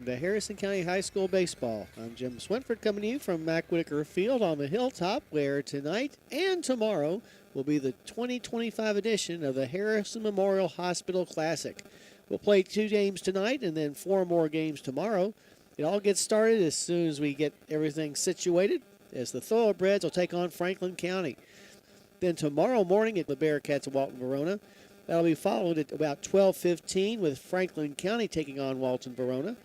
To Harrison County High School Baseball. I'm Jim Swinford coming to you from Mack Whitaker Field on the Hilltop, where tonight and tomorrow will be the 2025 edition of the Harrison Memorial Hospital Classic. We'll play 2 games tonight and then 4 more games tomorrow. It all gets started as soon as we get everything situated, as the Thoroughbreds will take on Franklin County. Then tomorrow morning at the Bearcats of Walton Verona. That'll be followed at about 12:15 with Franklin County taking on Walton Verona.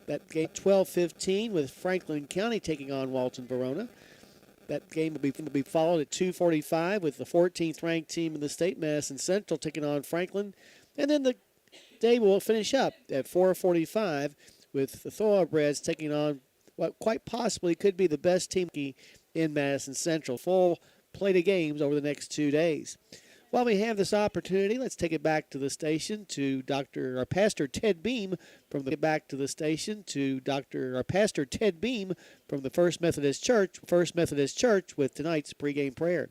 That game 12:15 with Franklin County taking on Walton Verona. That game will be followed at 2:45 with the 14th ranked team in the state, Madison Central, taking on Franklin. And then the day will finish up at 4:45 with the Thoroughbreds taking on what quite possibly could be the best team in Madison Central. Full plate of games over the next 2 days. While we have this opportunity, let's take it back to the station to Pastor Ted Beam from the First Methodist Church with tonight's pregame prayer.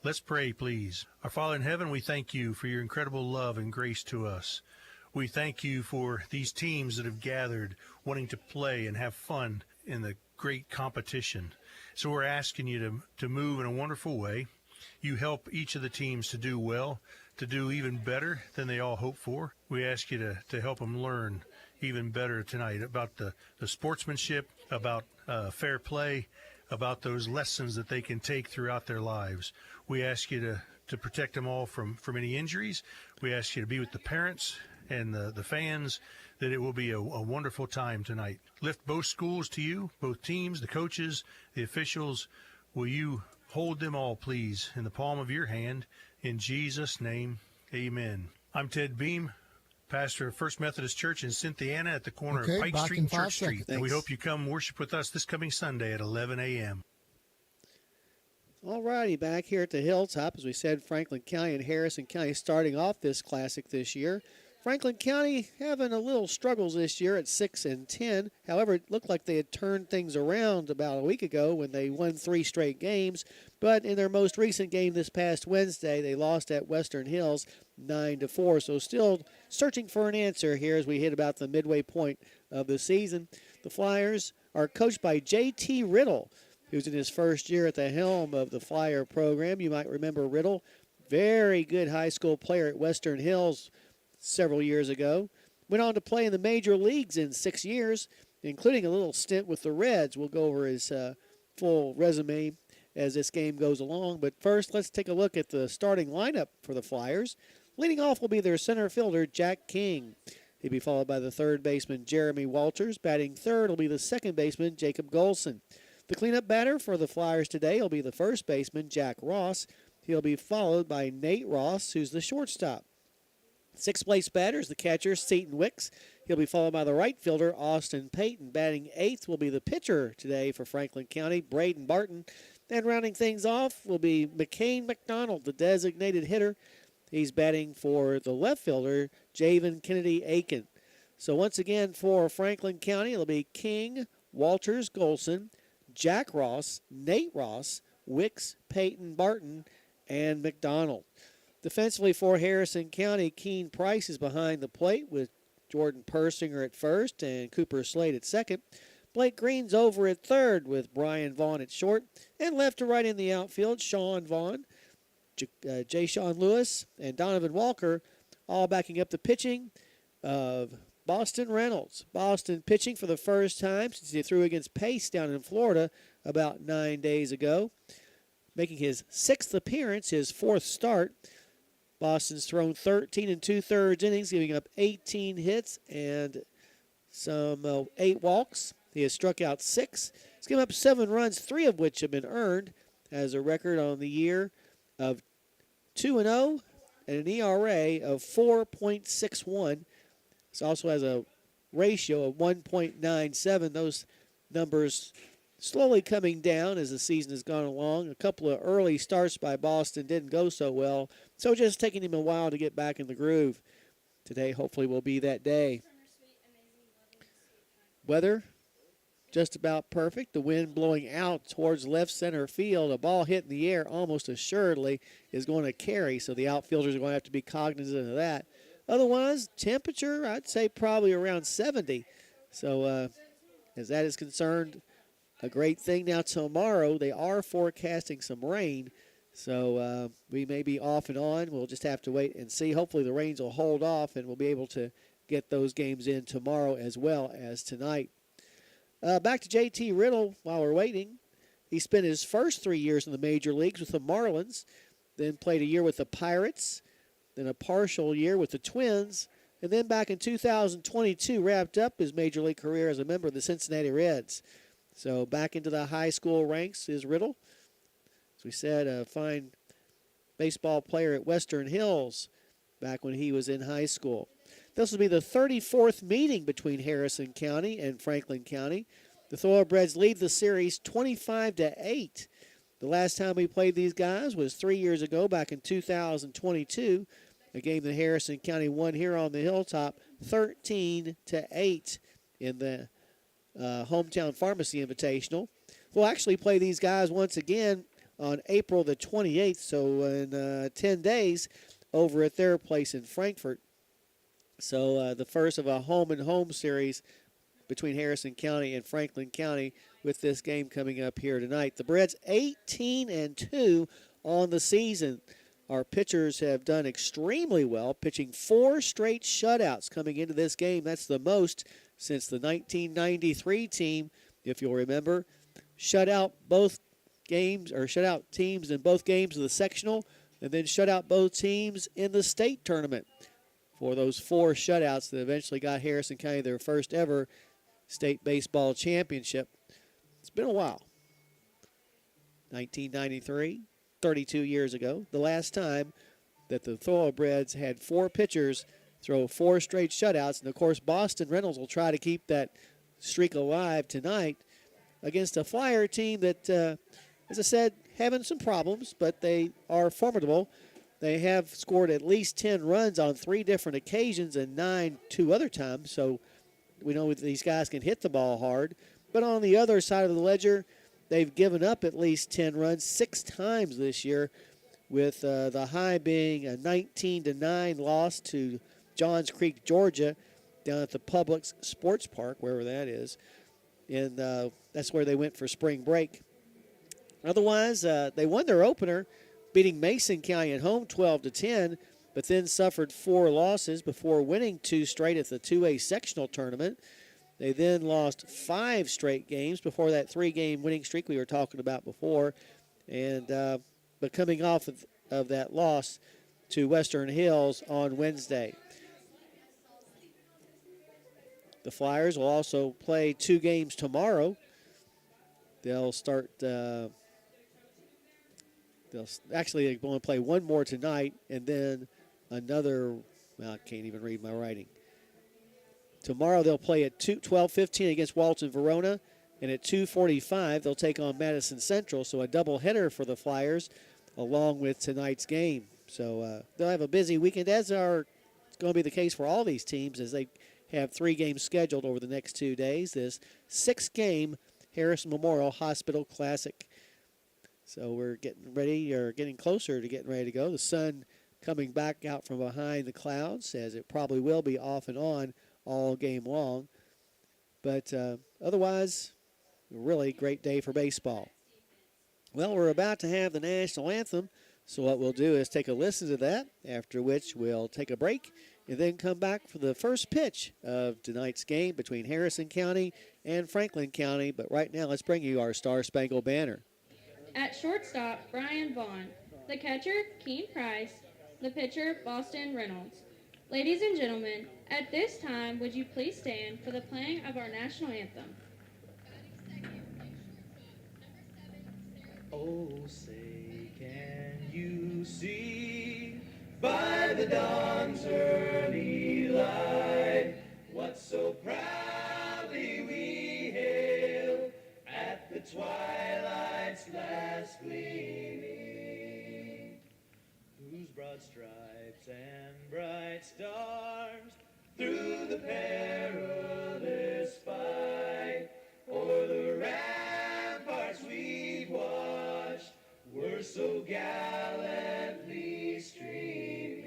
Let's pray, please. Our Father in heaven, we thank you for your incredible love and grace to us. We thank you for these teams that have gathered wanting to play and have fun in the great competition. So we're asking you to move in a wonderful way. You help each of the teams to do well, to do even better than they all hope for. We ask you to help them learn even better tonight about the sportsmanship, about fair play, about those lessons that they can take throughout their lives. We ask you to protect them all from any injuries. We ask you to be with the parents and the fans, that it will be a wonderful time tonight. Lift both schools to you, both teams, the coaches, the officials. Will you hold them all, please, in the palm of your hand. In Jesus' name, amen. I'm Ted Beam, pastor of First Methodist Church in Cynthiana at the corner of Pike Street and Church Street. And we hope you come worship with us this coming Sunday at 11 a.m. All righty, back here at the Hilltop. As we said, Franklin County and Harrison County starting off this classic this year. Franklin County having a little struggles this year at 6-10. However, it looked like they had turned things around about a week ago when they won 3 straight games. But in their most recent game this past Wednesday, they lost at Western Hills 9-4. So still searching for an answer here as we hit about the midway point of the season. The Flyers are coached by J.T. Riddle, who's in his first year at the helm of the Flyer program. You might remember Riddle, very good high school player at Western Hills several years ago. Went on to play in the major leagues in 6 years, including a little stint with the Reds. We'll go over his full resume as this game goes along. But first, let's take a look at the starting lineup for the Flyers. Leading off will be their center fielder, Jack King. He'll be followed by the third baseman, Jeremy Walters. Batting third will be the second baseman, Jacob Golson. The cleanup batter for the Flyers today will be the first baseman, Jack Ross. He'll be followed by Nate Ross, who's the shortstop. Sixth place batter is the catcher, Seton Wicks. He'll be followed by the right fielder, Austin Payton. Batting eighth will be the pitcher today for Franklin County, Braden Barton. And rounding things off will be McCain McDonald, the designated hitter. He's batting for the left fielder, Javen Kennedy Aiken. So once again for Franklin County, it'll be King, Walters, Golson, Jack Ross, Nate Ross, Wicks, Payton, Barton, and McDonald. Defensively for Harrison County, Keene Price is behind the plate with Jordan Persinger at first and Cooper Slade at second. Blake Green's over at third with Brian Vaughn at short. And left to right in the outfield, Sean Vaughn, Jay Sean Lewis, and Donovan Walker, all backing up the pitching of Boston Reynolds. Boston pitching for the first time since he threw against Pace down in Florida about 9 days ago. Making his 6th appearance, his 4th start. Boston's thrown 13 2/3 innings, giving up 18 hits and some 8 walks. He has struck out 6. He's given up 7 runs, 3 of which have been earned. Has a record on the year of 2-0 and an ERA of 4.61. He also has a ratio of 1.97. Those numbers slowly coming down as the season has gone along. A couple of early starts by Boston didn't go so well, so just taking him a while to get back in the groove. Today hopefully will be that day. Weather just about perfect. The wind blowing out towards left center field. A ball hit in the air almost assuredly is going to carry, so the outfielders are going to have to be cognizant of that. Otherwise, temperature, I'd say probably around 70. So as that is concerned, a great thing. Now tomorrow, they are forecasting some rain. So we may be off and on. We'll just have to wait and see. Hopefully the rains will hold off and we'll be able to get those games in tomorrow as well as tonight. Back to JT Riddle while we're waiting. He spent his first 3 years in the major leagues with the Marlins, then played a year with the Pirates, then a partial year with the Twins, and then back in 2022 wrapped up his major league career as a member of the Cincinnati Reds. So back into the high school ranks is Riddle. As we said, a fine baseball player at Western Hills back when he was in high school. This will be the 34th meeting between Harrison County and Franklin County. The Thoroughbreds lead the series 25-8. The last time we played these guys was 3 years ago, back in 2022, a game that Harrison County won here on the Hilltop 13-8 in the Hometown Pharmacy Invitational. We'll actually play these guys once again on April the 28th, so in 10 days over at their place in Frankfort. So the first of a home-and-home series between Harrison County and Franklin County with this game coming up here tonight. The Breds 18-2 on the season. Our pitchers have done extremely well, pitching 4 straight shutouts coming into this game. That's the most since the 1993 team, if you'll remember. Shut out both games, or shut out teams in both games of the sectional, and then shut out both teams in the state tournament for those 4 shutouts that eventually got Harrison County their first ever state baseball championship. It's been a while. 1993, 32 years ago, the last time that the Thoroughbreds had 4 pitchers throw 4 straight shutouts. And, of course, Boston Reynolds will try to keep that streak alive tonight against a Flyer team that, as I said, having some problems, but they are formidable. They have scored at least 10 runs on 3 different occasions and 9 2 other times. So we know that these guys can hit the ball hard. But on the other side of the ledger, they've given up at least 10 runs 6 times this year, with the high being a 19-9 loss to Johns Creek, Georgia, down at the Publix Sports Park, wherever that is. And that's where they went for spring break. Otherwise, they won their opener, beating Mason County at home 12-10, but then suffered 4 losses before winning 2 straight at the 2A sectional tournament. They then lost 5 straight games before that 3-game winning streak we were talking about before. And but coming off of that loss to Western Hills on Wednesday. The Flyers will also play 2 games tomorrow. They'll start, they're going to play 1 more tonight, and then another, well, I can't even read my writing. Tomorrow they'll play at 12:15 against Walton Verona, and at 2:45 they'll take on Madison Central. So a doubleheader for the Flyers along with tonight's game. So they'll have a busy weekend, as it's going to be the case for all these teams, as they have 3 games scheduled over the next 2 days. This 6-game Harrison Memorial Hospital Classic. So we're getting ready, or getting closer to getting ready to go. The sun coming back out from behind the clouds, as it probably will be off and on all game long. But otherwise, a really great day for baseball. Well, we're about to have the national anthem, so what we'll do is take a listen to that, after which we'll take a break and then come back for the first pitch of tonight's game between Harrison County and Franklin County. But right now, let's bring you our Star Spangled Banner. At shortstop, Brian Vaughn. The catcher, Keen Price. The pitcher, Boston Reynolds. Ladies and gentlemen, at this time, would you please stand for the playing of our national anthem? Oh, say, can you see by the dawn's early light what so proudly we hailed at the twilight's last gleaming, whose broad stripes and bright stars through the perilous fight o'er the ramparts we'd watched were so gallantly streaming.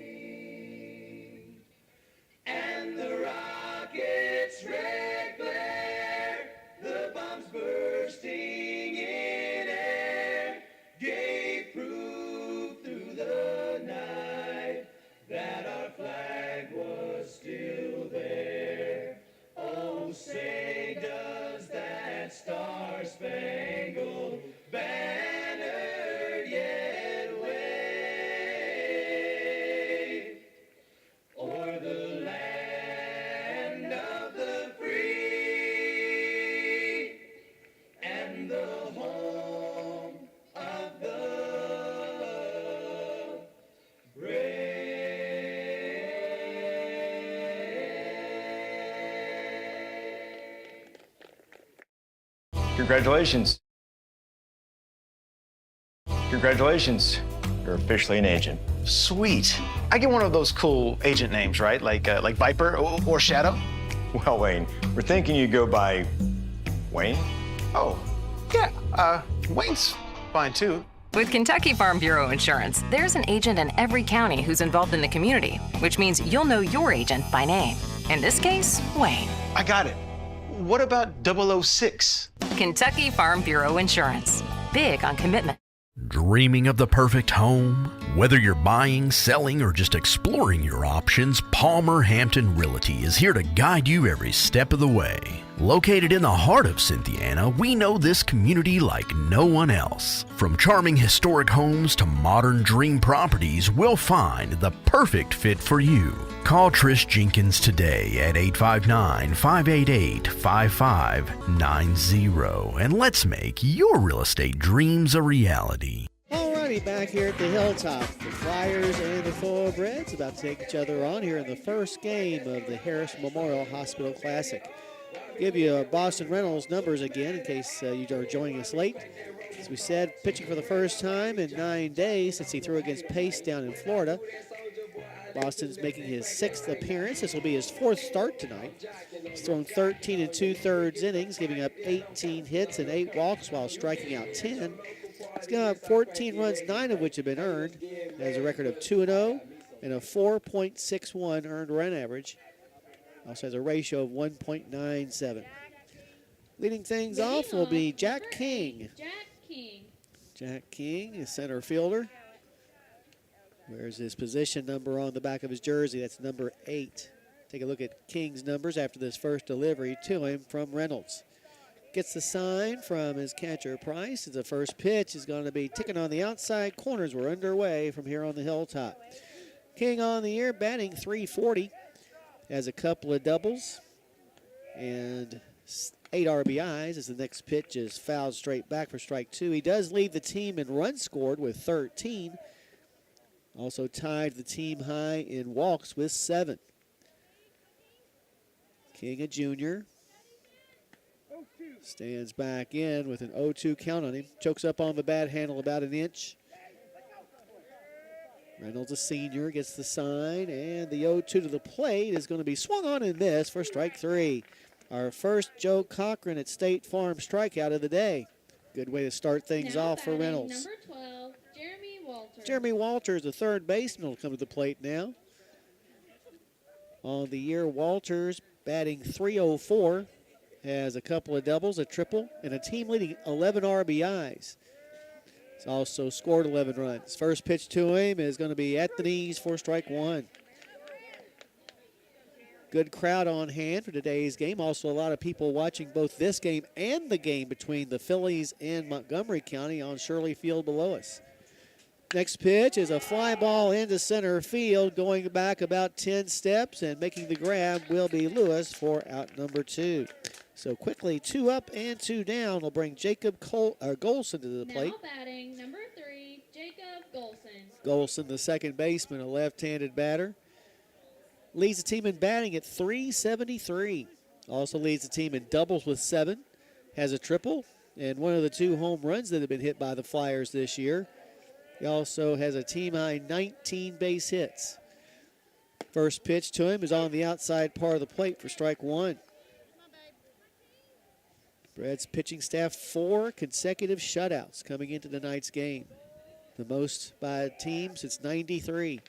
Congratulations. Congratulations. You're officially an agent. Sweet. I get one of those cool agent names, right? Like Viper or Shadow? Well, Wayne, we're thinking you go by Wayne. Oh, yeah. Wayne's fine too. With Kentucky Farm Bureau Insurance, there's an agent in every county who's involved in the community, which means you'll know your agent by name. In this case, Wayne. I got it. What about 006? Kentucky Farm Bureau Insurance. Big on commitment. Dreaming of the perfect home? Whether you're buying, selling, or just exploring your options, Palmer Hampton Realty is here to guide you every step of the way. Located in the heart of Cynthiana, we know this community like no one else. From charming historic homes to modern dream properties, we'll find the perfect fit for you. Call Trish Jenkins today at 859-588-5590 and let's make your real estate dreams a reality. Alrighty, back here at the Hilltop, the Flyers and the Thoroughbreds about to take each other on here in the first game of the Harris Memorial Hospital Classic. Give you Boston Reynolds numbers again in case you are joining us late. As we said, pitching for the first time in 9 days since he threw against Pace down in Florida. Boston's making his 6th appearance. This will be his 4th start tonight. He's thrown 13 2/3 innings, giving up 18 hits and 8 walks while striking out 10. He's got 14 runs, 9 of which have been earned. He has a record of 2-0 and a 4.61 earned run average. Also has a ratio of 1.97. Leading things off will be Jack King. Jack King, a center fielder. Wears his position number on the back of his jersey. That's number 8. Take a look at King's numbers after this first delivery to him from Reynolds. Gets the sign from his catcher, Price. The first pitch is going to be ticking on the outside. Corners were underway from here on the Hilltop. King on the year, batting .340. Has a couple of doubles and 8 RBIs as the next pitch is fouled straight back for strike 2. He does lead the team in runs scored with 13. Also tied the team high in walks with 7. King, a junior, stands back in with an 0-2 count on him. Chokes up on the bat handle about an inch. Reynolds, a senior, gets the sign, and the 0-2 to the plate is going to be swung on and missed for strike 3. Our first Joe Cochran at State Farm strikeout of the day. Good way to start things off for Reynolds. Number 12, Jeremy Walters. Jeremy Walters, the third baseman, will come to the plate now. On the year, Walters batting .304, has a couple of doubles, a triple, and a team-leading 11 RBIs. He's also scored 11 runs. First pitch to him is going to be at the knees for strike 1. Good crowd on hand for today's game. Also a lot of people watching both this game and the game between the Phillies and Montgomery County on Shirley Field below us. Next pitch is a fly ball into center field, going back about 10 steps, and making the grab will be Lewis for out number 2. So quickly, 2 up and 2 down will bring Jacob Golson to the plate. Now batting number 3, Jacob Golson. Golson, the second baseman, a left-handed batter. Leads the team in batting at .373. Also leads the team in doubles with 7. Has a triple and one of the 2 home runs that have been hit by the Flyers this year. He also has a team-high 19 base hits. First pitch to him is on the outside part of the plate for strike 1. Brad's pitching staff 4 consecutive shutouts coming into tonight's game. The most by a team since '93.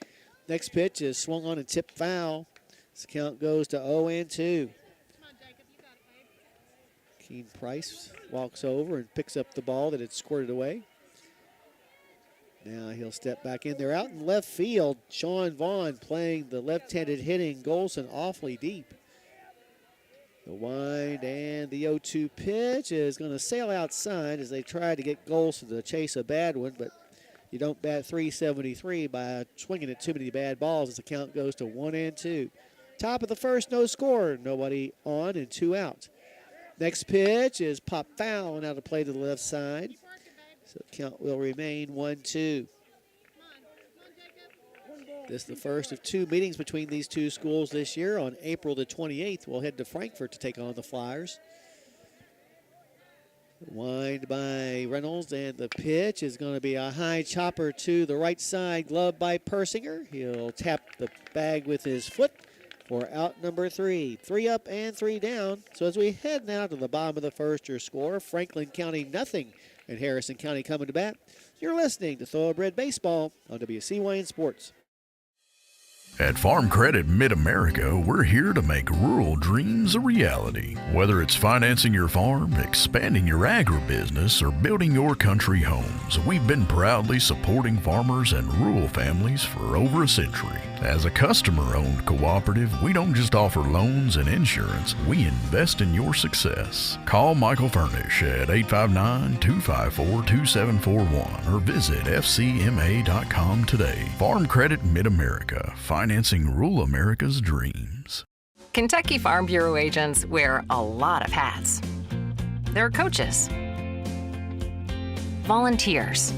Next pitch is swung on and tipped foul. This count goes to 0-2. Keen Price walks over and picks up the ball that had squirted away. Now he'll step back in there. Out in left field, Sean Vaughn playing the left-handed hitting Golson awfully deep. The wind and the 0-2 pitch is going to sail outside as they try to get Golson to chase a bad one, but you don't bat .373 by swinging at too many bad balls as the count goes to 1-2. Top of the first, no score. Nobody on and 2 out. Next pitch is popped foul and out of play to the left side. So the count will remain 1-2. This is the first of 2 meetings between these 2 schools this year. On April the 28th, we'll head to Frankfort to take on the Flyers. Wind by Reynolds, and the pitch is going to be a high chopper to the right side, glove by Persinger. He'll tap the bag with his foot for out number 3. 3 up and 3 down. So as we head now to the bottom of the first, your score, Franklin County nothing and Harrison County coming to bat. You're listening to Thoroughbred Baseball on WCYN Sports. At Farm Credit Mid-America, we're here to make rural dreams a reality. Whether it's financing your farm, expanding your agribusiness, or building your country homes, we've been proudly supporting farmers and rural families for over a century. As a customer-owned cooperative, we don't just offer loans and insurance, we invest in your success. Call Michael Furnish at 859-254-2741 or visit fcma.com today. Farm Credit Mid-America, financing rural America's dreams. Kentucky Farm Bureau agents wear a lot of hats. They're coaches, volunteers,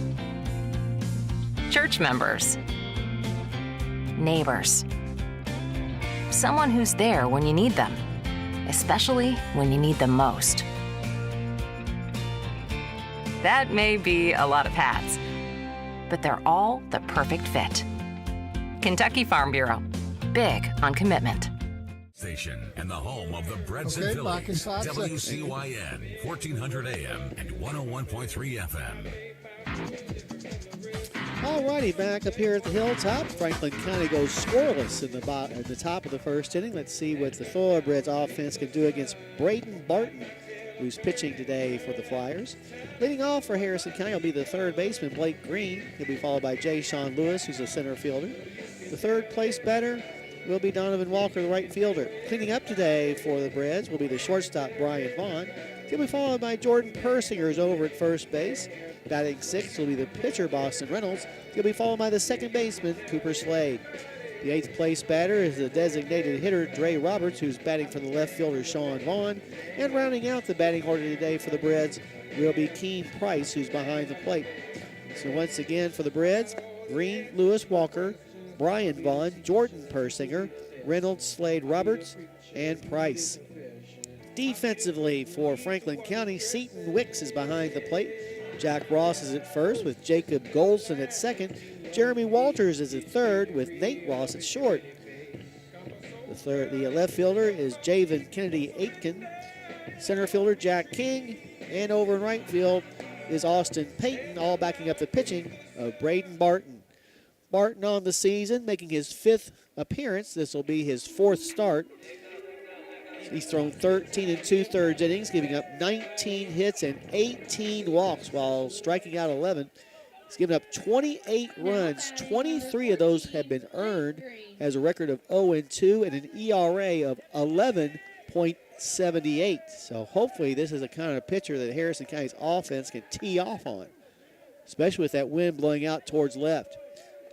church members, neighbors, someone who's there when you need them, especially when you need them most. That may be a lot of hats, but they're all the perfect fit. Kentucky Farm Bureau, big on commitment. Station and the home of the Breads and Phillies, WCYN, 1400 AM and 101.3 FM. All righty, back up here at the Hilltop. Franklin County goes scoreless at the top of the first inning. Let's see what the Thoroughbreds offense can do against Braden Barton, who's pitching today for the Flyers. Leading off for Harrison County will be the third baseman, Blake Green. He'll be followed by Jay Sean Lewis, who's a center fielder. The third place batter will be Donovan Walker, the right fielder. Cleaning up today for the Breds will be the shortstop, Brian Vaughn. He'll be followed by Jordan Persinger, who's over at first base. Batting sixth will be the pitcher, Boston Reynolds. He'll be followed by the second baseman, Cooper Slade. The eighth place batter is the designated hitter, Dre Roberts, who's batting for the left fielder, Sean Vaughn. And rounding out the batting order today for the Breds will be Keen Price, who's behind the plate. So once again for the Breds, Green, Lewis, Walker, Brian Vaughn, Jordan Persinger, Reynolds, Slade, Roberts, and Price. Defensively for Franklin County, Seton Wicks is behind the plate. Jack Ross is at first with Jacob Golson at second. Jeremy Walters is at third with Nate Ross at short. The left fielder is Javen Kennedy Aitken. Center fielder Jack King. And over in right field is Austin Payton, all backing up the pitching of Braden Barton. Barton on the season, making his 5th appearance. This will be his 4th start. He's thrown 13 2/3 innings, giving up 19 hits and 18 walks while striking out 11. He's given up 28 runs. 23 of those have been earned. Has a record of 0-2 and an ERA of 11.78. So hopefully this is the kind of pitcher that Harrison County's offense can tee off on, especially with that wind blowing out towards left.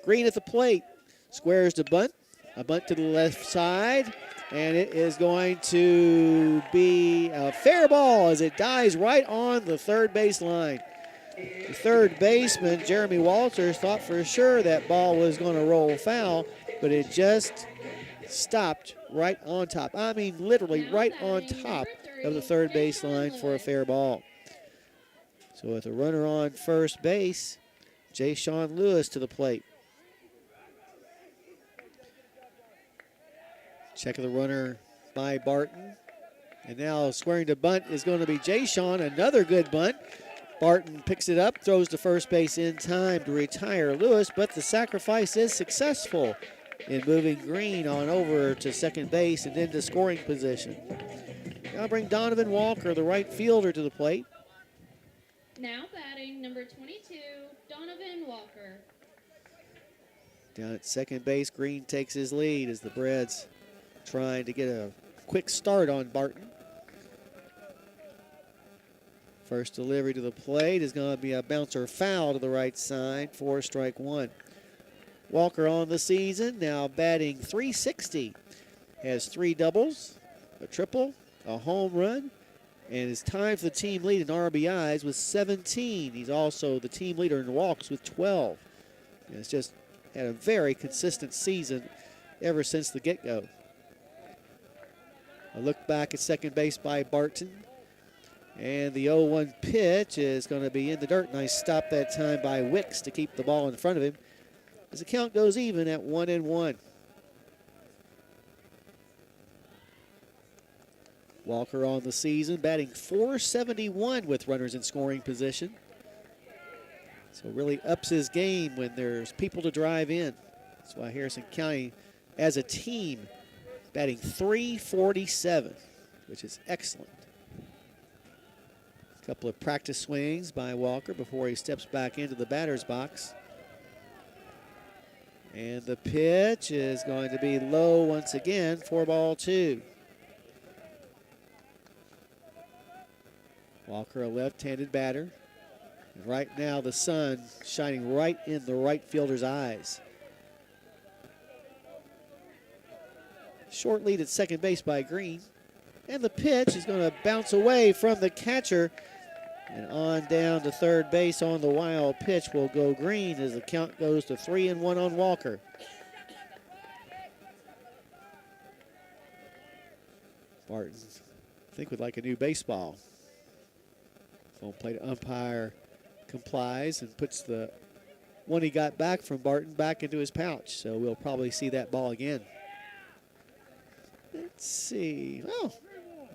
Green at the plate, squares to bunt. A bunt to the left side, and it is going to be a fair ball as it dies right on the third base line. The third baseman, Jeremy Walters, thought for sure that ball was going to roll foul, but it just stopped right on top. I mean, literally right on top of the third base line for a fair ball. So with a runner on first base, Jay Sean Lewis to the plate. Check of the runner by Barton. And now squaring to bunt is going to be Jay Sean. Another good bunt. Barton picks it up, throws to first base in time to retire Lewis, but the sacrifice is successful in moving Green on over to second base and into scoring position. Now bring Donovan Walker, the right fielder, to the plate. Now batting number 22, Donovan Walker. Down at second base, Green takes his lead as the Breds trying to get a quick start on Barton. First delivery to the plate is going to be a bouncer foul to the right side for strike one. Walker on the season, now batting .360. Has 3 doubles, a triple, a home run, and is tied for the team lead in RBIs with 17. He's also the team leader in walks with 12. And it's just had a very consistent season ever since the get-go. A look back at second base by Barton. And the 0-1 pitch is going to be in the dirt. Nice stop that time by Wicks to keep the ball in front of him as the count goes even at 1-1. Walker on the season, batting .471 with runners in scoring position. So really ups his game when there's people to drive in. That's why Harrison County, as a team, batting .347, which is excellent. A couple of practice swings by Walker before he steps back into the batter's box. And the pitch is going to be low once again for ball 2. Walker, a left-handed batter. And right now the sun shining right in the right fielder's eyes. Short lead at second base by Green. And the pitch is going to bounce away from the catcher. And on down to third base on the wild pitch will go Green as the count goes to 3-1 on Walker. Barton, I think, would like a new baseball. Home plate umpire complies and puts the one he got back from Barton back into his pouch. So we'll probably see that ball again. Let's see. Oh,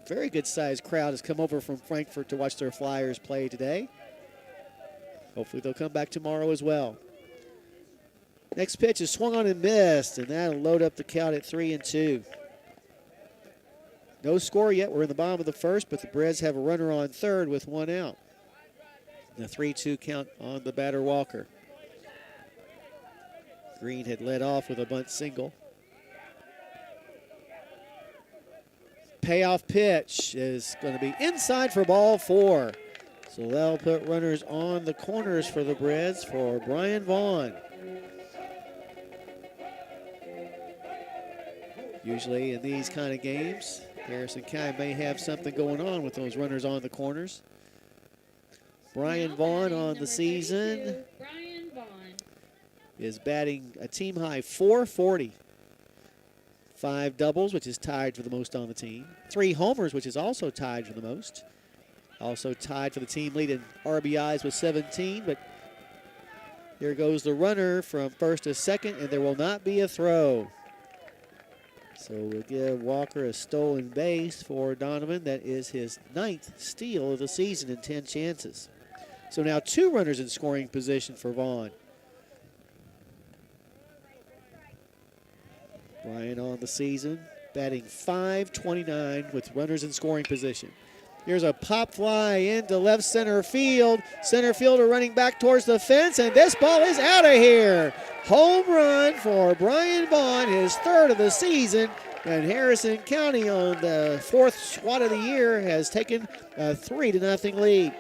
very good sized crowd has come over from Frankfort to watch their Flyers play today. Hopefully they'll come back tomorrow as well. Next pitch is swung on and missed, and that'll load up the count at 3-2. No score yet. We're in the bottom of the first, but the Breds have a runner on third with one out. The 3-2 count on the batter Walker. Green had led off with a bunt single. Payoff pitch is going to be inside for ball 4. So they'll put runners on the corners for the Breds for Brian Vaughn. Usually in these kind of games, Harrison County may have something going on with those runners on the corners. Brian Vaughn on the season Brian Vaughn is batting a team high .440. 5 doubles, which is tied for the most on the team. 3 homers, which is also tied for the most. Also tied for the team lead in RBIs with 17, but here goes the runner from first to second, and there will not be a throw. So we'll give Walker a stolen base for Donovan. That is his 9th steal of the season in 10 chances. So now 2 runners in scoring position for Vaughn. Brian on the season, batting .529 with runners in scoring position. Here's a pop fly into left center field. Center fielder running back towards the fence, and this ball is out of here. Home run for Brian Vaughn, his 3rd of the season, and Harrison County on the 4th swat of the year has taken a 3-0 lead.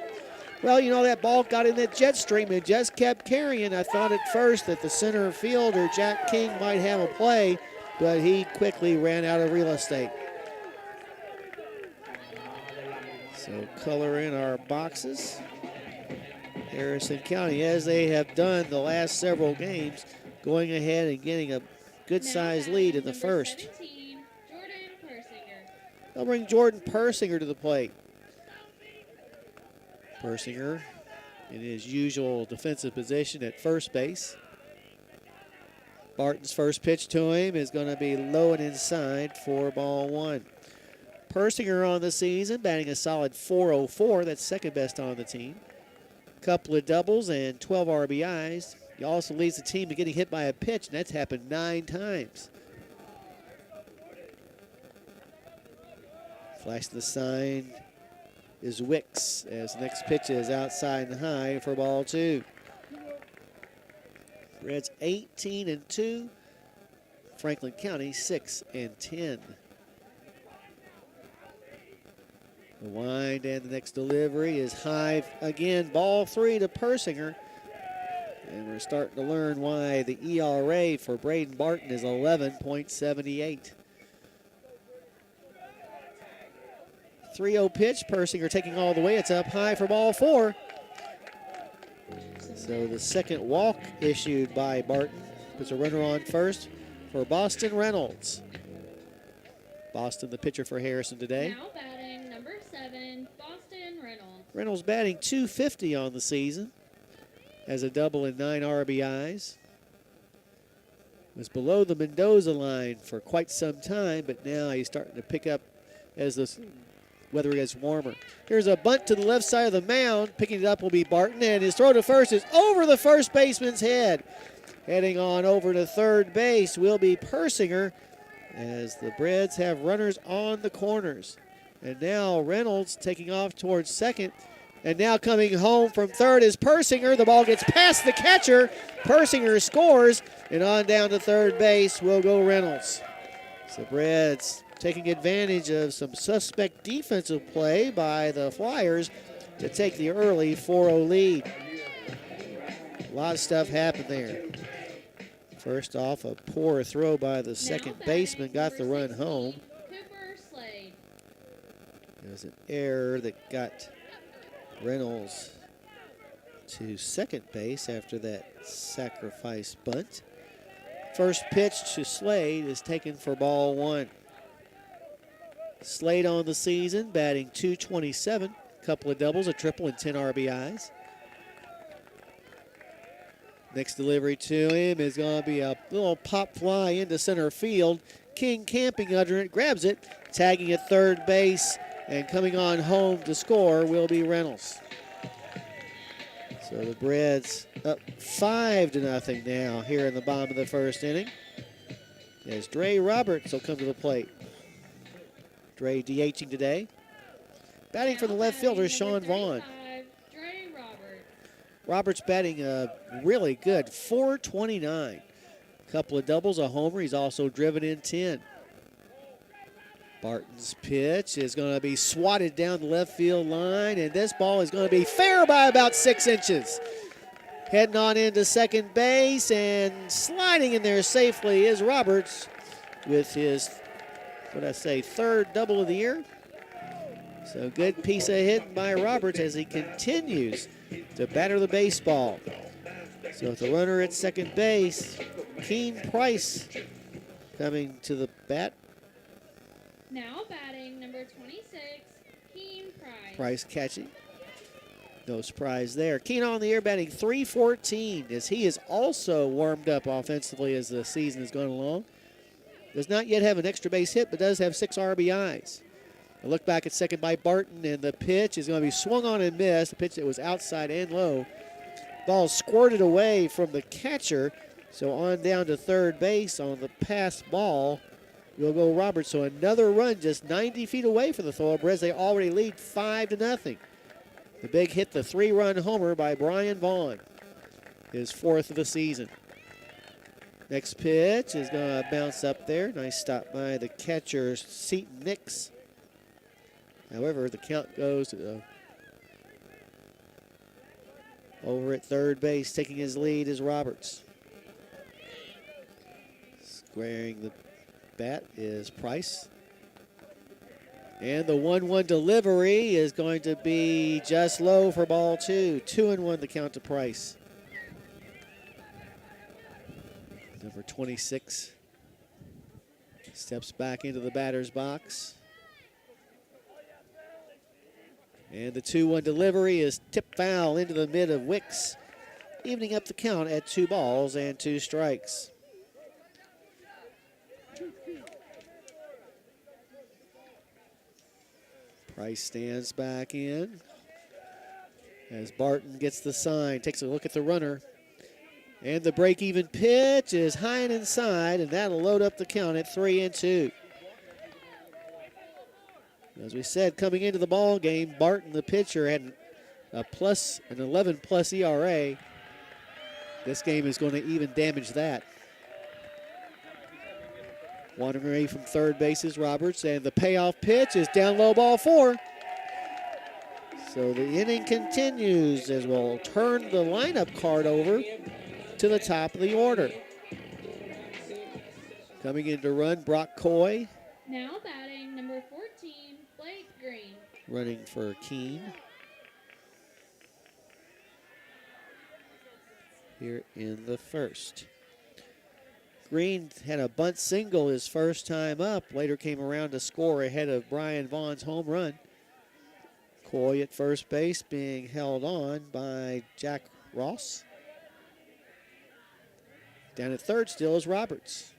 Well, you know, that ball got in that jet stream and just kept carrying. I thought at first that the center fielder, Jack King, might have a play, but he quickly ran out of real estate. So color in our boxes. Harrison County, as they have done the last several games, going ahead and getting a good-sized lead in the first. 17, Jordan Persinger. They'll bring Jordan Persinger to the plate. Persinger in his usual defensive position at first base. Barton's first pitch to him is going to be low and inside for ball 1. Persinger on the season, batting a solid .404. That's second best on the team. Couple of doubles and 12 RBIs. He also leads the team to getting hit by a pitch, and that's happened 9 times. Flash the sign is Wicks as the next pitch is outside and high for ball 2. Reds 18-2. Franklin County 6-10. The wind and the next delivery is high again. Ball 3 to Persinger. And we're starting to learn why the ERA for Braden Barton is 11.78. 3-0 pitch. Persinger taking all the way. It's up high for ball 4. So the second walk issued by Barton puts a runner on first for Boston Reynolds. Boston, the pitcher for Harrison today. Now batting number 7, Boston Reynolds. Reynolds batting .250 on the season. Has a double and 9 RBIs. Was below the Mendoza line for quite some time, but now he's starting to pick up as the weather gets warmer. Here's a bunt to the left side of the mound. Picking it up will be Barton, and his throw to first is over the first baseman's head. Heading on over to third base will be Persinger, as the Braves have runners on the corners. And now Reynolds taking off towards second. And now coming home from third is Persinger. The ball gets past the catcher. Persinger scores, and on down to third base will go Reynolds. So Braves taking advantage of some suspect defensive play by the Flyers to take the early 4-0 lead. A lot of stuff happened there. First off, a poor throw by the second baseman got the run home. Cooper Slade. There was an error that got Reynolds to second base after that sacrifice bunt. First pitch to Slade is taken for ball one. Slade on the season, batting .227, couple of doubles, a triple, and 10 RBIs. Next delivery to him is going to be a little pop fly into center field. King camping under it, grabs it, tagging at third base, and coming on home to score will be Reynolds. So the Braves up 5-0 now here in the bottom of the first inning, as Dre Roberts will come to the plate. Dre DHing today. Batting for the left fielder, Sean Vaughn. Dre Roberts. Roberts batting really good, .429. Couple of doubles, a homer. He's also driven in 10. Barton's pitch is going to be swatted down the left field line, and this ball is going to be fair by about 6 inches. Heading on into second base and sliding in there safely is Roberts with his, third double of the year. So good piece of hitting by Roberts as he continues to batter the baseball. So with the runner at second base, Keen Price coming to the bat. Now batting number 26, Keen Price. Price catching. No surprise there. Keen on the air batting .314 as he is also warmed up offensively as the season has gone along. Does not yet have an extra base hit, but does have 6 RBIs. A look back at second by Barton, and the pitch is going to be swung on and missed. A pitch that was outside and low. Ball squirted away from the catcher, so on down to third base on the pass ball will go Roberts. So another run just 90 feet away from the Thoroughbreds. They already lead 5-0. The big hit, the 3-run homer by Brian Vaughn, his 4th of the season. Next pitch is going to bounce up there. Nice stop by the catcher, Seton Nix. However, the count goes to over at third base. Taking his lead is Roberts. Squaring the bat is Price. And the 1-1 delivery is going to be just low for ball 2. 2-1 the count to Price. Number 26 steps back into the batter's box. And the 2-1 delivery is tipped foul into the mid of Wicks, evening up the count at 2 balls and 2 strikes. Price stands back in as Barton gets the sign, takes a look at the runner. And the break-even pitch is high and inside, and that'll load up the count at 3-2. As we said, coming into the ball game, Barton, the pitcher, had an 11+ ERA. This game is going to even damage that. Wandering away from third base is Roberts, and the payoff pitch is down low, ball 4. So the inning continues as we'll turn the lineup card over to the top of the order. Coming in to run, Brock Coy. Now batting number 14, Blake Green. Running for Keene. Here in the first. Green had a bunt single his first time up. Later came around to score ahead of Brian Vaughn's home run. Coy at first base being held on by Jack Ross. Down at third still is Roberts.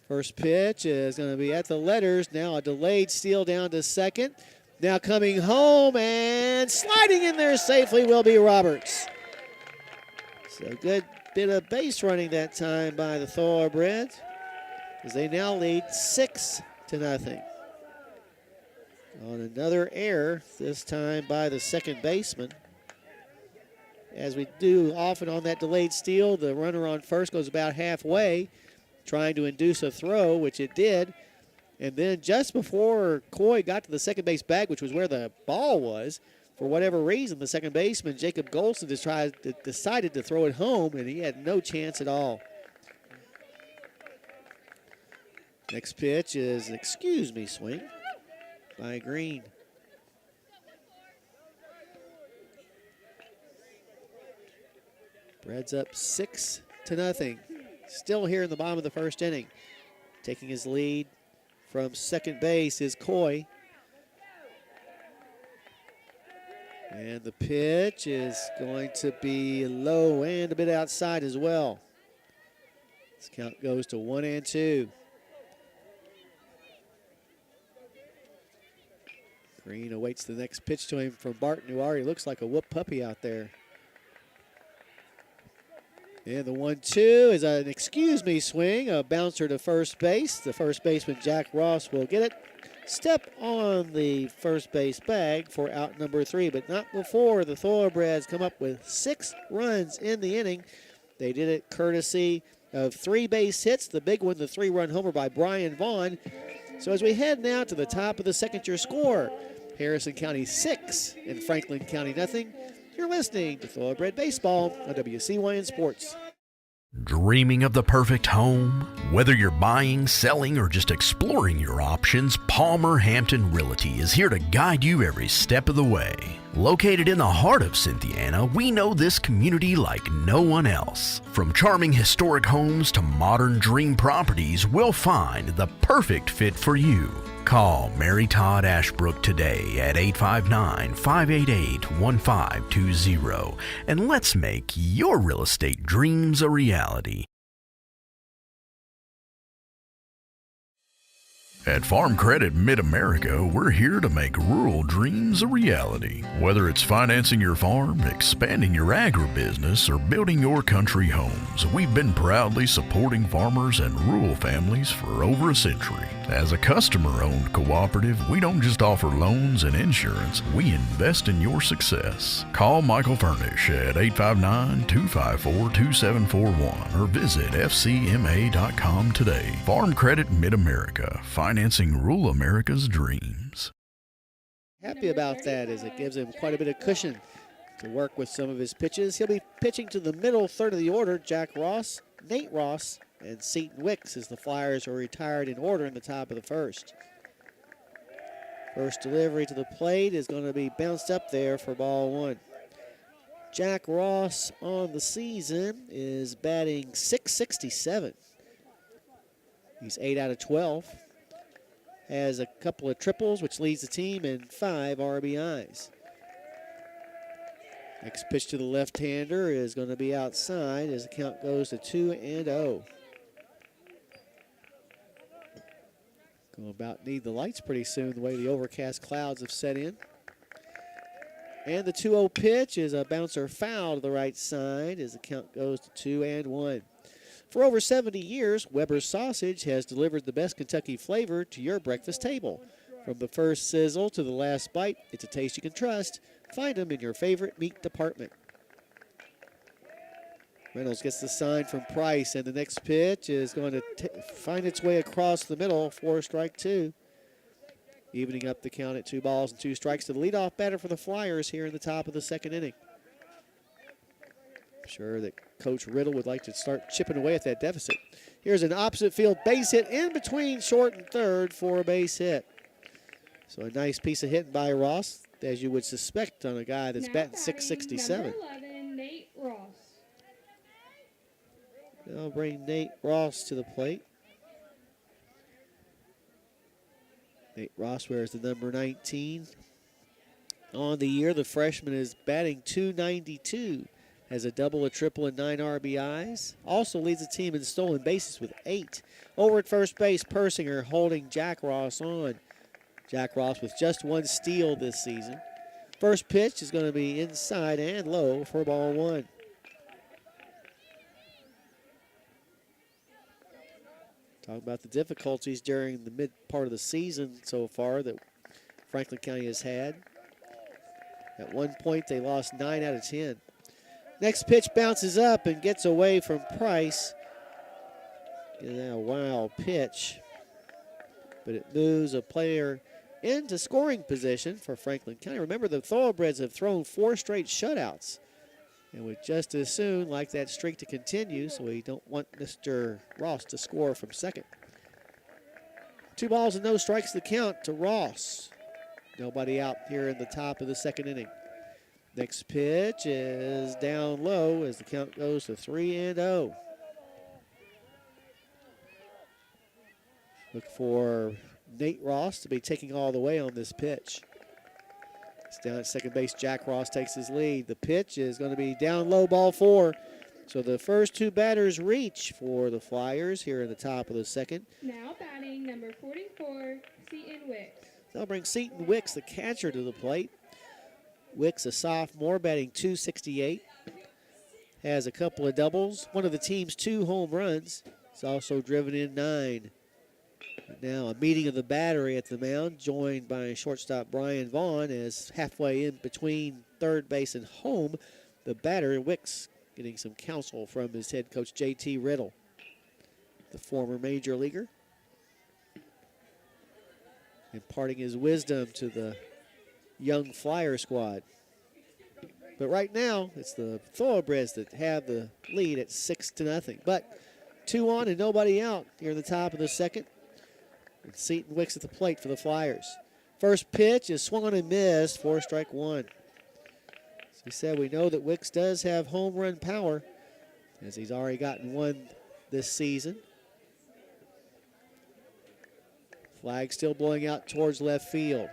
First pitch is going to be at the letters. Now a delayed steal down to second. Now coming home and sliding in there safely will be Roberts. So a good bit of base running that time by the Thoroughbreds, as they now lead 6-0. On another error, this time by the second baseman. As we do often on that delayed steal, the runner on first goes about halfway, trying to induce a throw, which it did. And then just before Coy got to the second base bag, which was where the ball was, for whatever reason, the second baseman, Jacob Golson, decided to throw it home, and he had no chance at all. Next pitch is an excuse me swing by Green. Reds up 6-0. Still here in the bottom of the first inning. Taking his lead from second base is Coy. And the pitch is going to be low and a bit outside as well. This count goes to 1-2. Green awaits the next pitch to him from Barton, who already looks like a whoop puppy out there. And the 1-2 is an excuse me swing, a bouncer to first base. The first baseman, Jack Ross, will get it. Step on the first base bag for out number 3, but not before the Thoroughbreds come up with 6 runs in the inning. They did it courtesy of 3 base hits, the big one, the 3-run homer by Brian Vaughn. So as we head now to the top of the second, your score, Harrison County 6 and Franklin County nothing. You're listening to Thoroughbred Baseball on WCYN Sports. Dreaming of the perfect home? Whether you're buying, selling, or just exploring your options, Palmer Hampton Realty is here to guide you every step of the way. Located in the heart of Cynthiana, we know this community like no one else. From charming historic homes to modern dream properties, we'll find the perfect fit for you. Call Mary Todd Ashbrook today at 859-588-1520 and let's make your real estate dreams a reality. At Farm Credit Mid-America, we're here to make rural dreams a reality. Whether it's financing your farm, expanding your agribusiness, or building your country homes, we've been proudly supporting farmers and rural families for over a century. As a customer-owned cooperative, we don't just offer loans and insurance, we invest in your success. Call Michael Furnish at 859-254-2741 or visit fcma.com today. Farm Credit Mid-America, financing rural America's dreams. Happy about that, as it gives him quite a bit of cushion to work with some of his pitches. He'll be pitching to the middle third of the order. Jack Ross, Nate Ross, and Seton Wicks as the Flyers are retired in order in the top of the first. First delivery to the plate is going to be bounced up there for ball 1. Jack Ross on the season is batting .667. He's 8 out of 12. Has a couple of triples, which leads the team, and 5 RBIs. Next pitch to the left-hander is going to be outside as the count goes to 2-0. Going to about need the lights pretty soon, the way the overcast clouds have set in. And the 2-0 pitch is a bouncer foul to the right side as the count goes to 2-1. For over 70 years, Weber's Sausage has delivered the best Kentucky flavor to your breakfast table. From the first sizzle to the last bite, it's a taste you can trust. Find them in your favorite meat department. Reynolds gets the sign from Price, and the next pitch is going to find its way across the middle for strike 2. Evening up the count at 2 balls and 2 strikes to the leadoff batter for the Flyers here in the top of the second inning. I'm sure that Coach Riddle would like to start chipping away at that deficit. Here's an opposite field base hit in between short and third for a base hit. So a nice piece of hitting by Ross, as you would suspect on a guy that's batting .667. Number 11, Nate Ross. They'll bring Nate Ross to the plate. Nate Ross wears the number 19. On the year, the freshman is batting .292, has a double, a triple, and 9 RBIs. Also leads the team in stolen bases with 8. Over at first base, Persinger holding Jack Ross on. Jack Ross with just 1 steal this season. First pitch is going to be inside and low for ball 1. Talk about the difficulties during the mid part of the season so far that Franklin County has had. At one point, they lost 9 out of 10. Next pitch bounces up and gets away from Price. A wild pitch, but it moves a player into scoring position for Franklin County. Remember, the Thoroughbreds have thrown 4 straight shutouts and would just as soon like that streak to continue, so we don't want Mr. Ross to score from second. 2 balls and no strikes the count to Ross. Nobody out here in the top of the second inning. Next pitch is down low as the count goes to 3-0. Look for Nate Ross to be taking all the way on this pitch. It's down at second base. Jack Ross takes his lead. The pitch is going to be down low, ball 4. So the first 2 batters reach for the Flyers here in the top of the second. Now batting number 44, Seton Wicks. They'll bring Seton Wicks, the catcher, to the plate. Wicks, a sophomore, batting .268. Has a couple of doubles. One of the team's 2 home runs. He's also driven in 9. Now a meeting of the battery at the mound, joined by shortstop Brian Vaughn, as halfway in between third base and home, the batter, Wicks, getting some counsel from his head coach, J.T. Riddle, the former major leaguer, imparting his wisdom to the young Flyer squad. But right now, it's the Thoroughbreds that have the lead at 6-0. But 2 on and nobody out here in the top of the second. And Seton Wicks at the plate for the Flyers. First pitch is swung on and missed for strike 1. As we said, we know that Wicks does have home run power, as he's already gotten 1 this season. Flag still blowing out towards left field.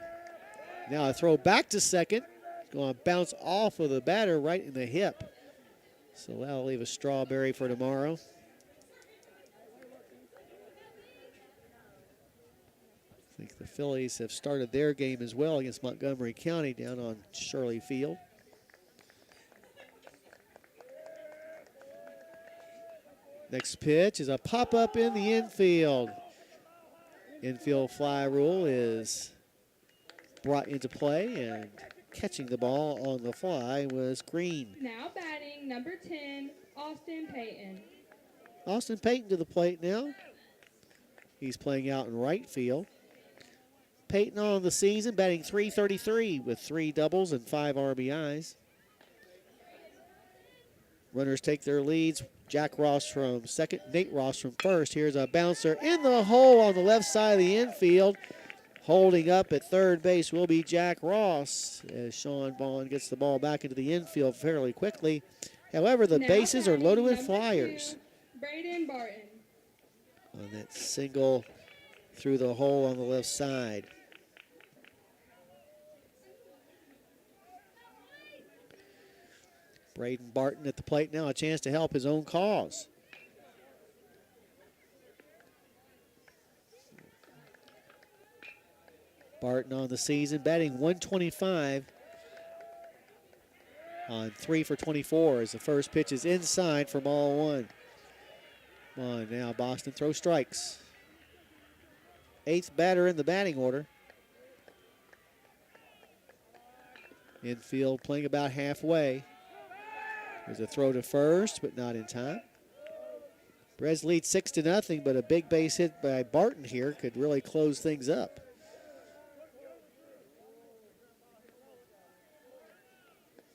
Now a throw back to second. Going to bounce off of the batter right in the hip. So that'll leave a strawberry for tomorrow. I think the Phillies have started their game as well against Montgomery County down on Shirley Field. Next pitch is a pop-up in the infield. Infield fly rule is brought into play, and catching the ball on the fly was Green. Now batting number 10, Austin Payton. Austin Payton to the plate now. He's playing out in right field. Payton on the season, batting .333 with 3 doubles and 5 RBIs. Runners take their leads. Jack Ross from second, Nate Ross from first. Here's a bouncer in the hole on the left side of the infield. Holding up at third base will be Jack Ross as Sean Vaughn gets the ball back into the infield fairly quickly. However, the bases are loaded with Flyers. Braden Barton. On that single through the hole on the left side. Braden Barton at the plate now, a chance to help his own cause. Barton on the season, batting .125 on 3 for 24 as the first pitch is inside for ball 1. Come on now, Boston throws strikes. 8th batter in the batting order. Infield playing about halfway. There's a throw to first, but not in time. Breds lead 6-0, but a big base hit by Barton here could really close things up.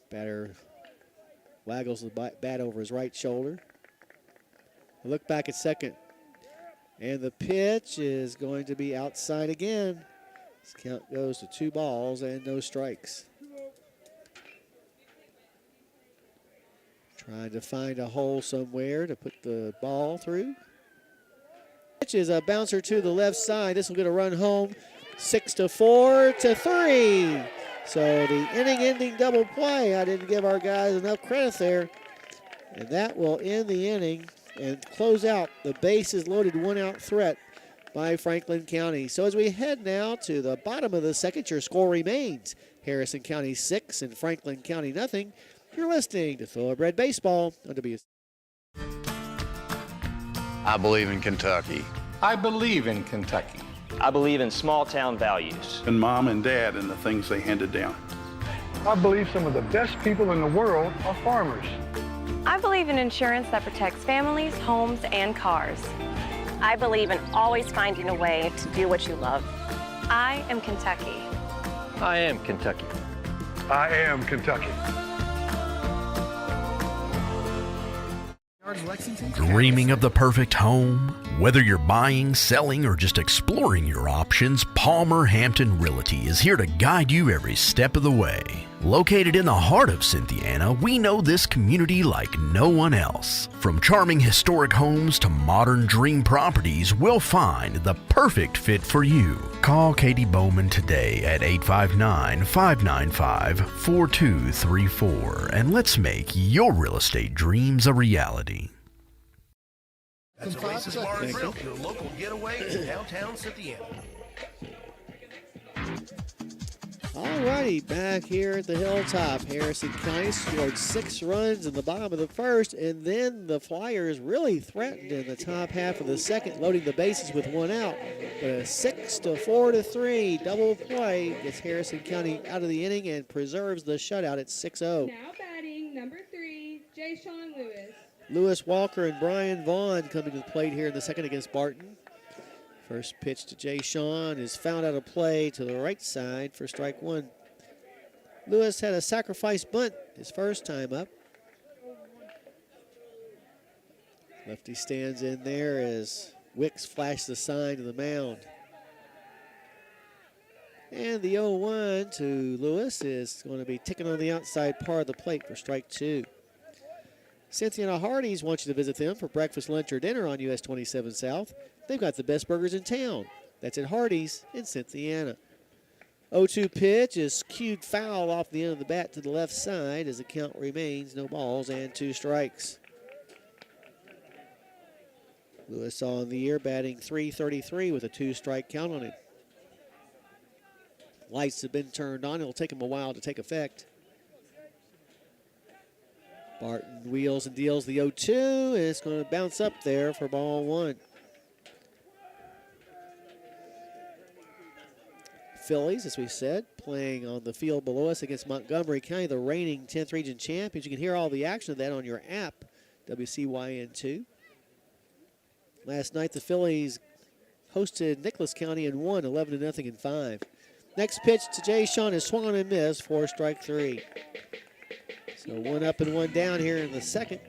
Batter waggles the bat over his right shoulder. A look back at second. And the pitch is going to be outside again. This count goes to 2 balls and no strikes. Trying to find a hole somewhere to put the ball through. Pitch is a bouncer to the left side. This will get a run home. 6-4 to 3. So the inning-ending double play, I didn't give our guys enough credit there. And that will end the inning and close out the bases loaded one-out threat by Franklin County. So as we head now to the bottom of the second, your score remains Harrison County 6 and Franklin County nothing. You're listening to Thoroughbred Baseball on WC. I believe in Kentucky. I believe in Kentucky. I believe in small town values. And mom and dad and the things they handed down. I believe some of the best people in the world are farmers. I believe in insurance that protects families, homes, and cars. I believe in always finding a way to do what you love. I am Kentucky. I am Kentucky. I am Kentucky. Dreaming of the perfect home? Whether you're buying, selling, or just exploring your options, Palmer Hampton Realty is here to guide you every step of the way. Located in the heart of Cynthiana, we know this community like no one else. From charming historic homes to modern dream properties, we'll find the perfect fit for you. Call Katie Bowman today at 859-595-4234 and let's make your real estate dreams a reality. That's Oasis Bar and Grill, your local getaway in downtown Cynthiana. Alrighty, back here at the Hilltop, Harrison County scored 6 runs in the bottom of the first, and then the Flyers really threatened in the top half of the second, loading the bases with 1 out. But a 6-4-3 double play gets Harrison County out of the inning and preserves the shutout at 6-0. Now batting number 3, Jay Sean Lewis. Lewis Walker and Brian Vaughn coming to the plate here in the second against Barton. First pitch to Jay Sean is found out of play to the right side for strike 1. Lewis had a sacrifice bunt his first time up. Lefty stands in there as Wicks flashed the sign to the mound. And the 0-1 to Lewis is going to be ticking on the outside part of the plate for strike 2. Cynthiana Hardee's wants you to visit them for breakfast, lunch, or dinner on US 27 South. They've got the best burgers in town. That's at Hardee's in Cynthiana. 0-2 pitch is cued foul off the end of the bat to the left side as the count remains no balls and 2 strikes. Lewis on the year batting .333 with a 2-strike count on him. Lights have been turned on. It'll take him a while to take effect. Barton wheels and deals the 0-2, and it's going to bounce up there for ball 1. Phillies, as we said, playing on the field below us against Montgomery County, the reigning 10th region champions. You can hear all the action of that on your app, WCYN2. Last night, the Phillies hosted Nicholas County and won 11-0 in 5. Next pitch to Jay Sean is swung on and missed for strike 3. So 1 up and 1 down here in the second.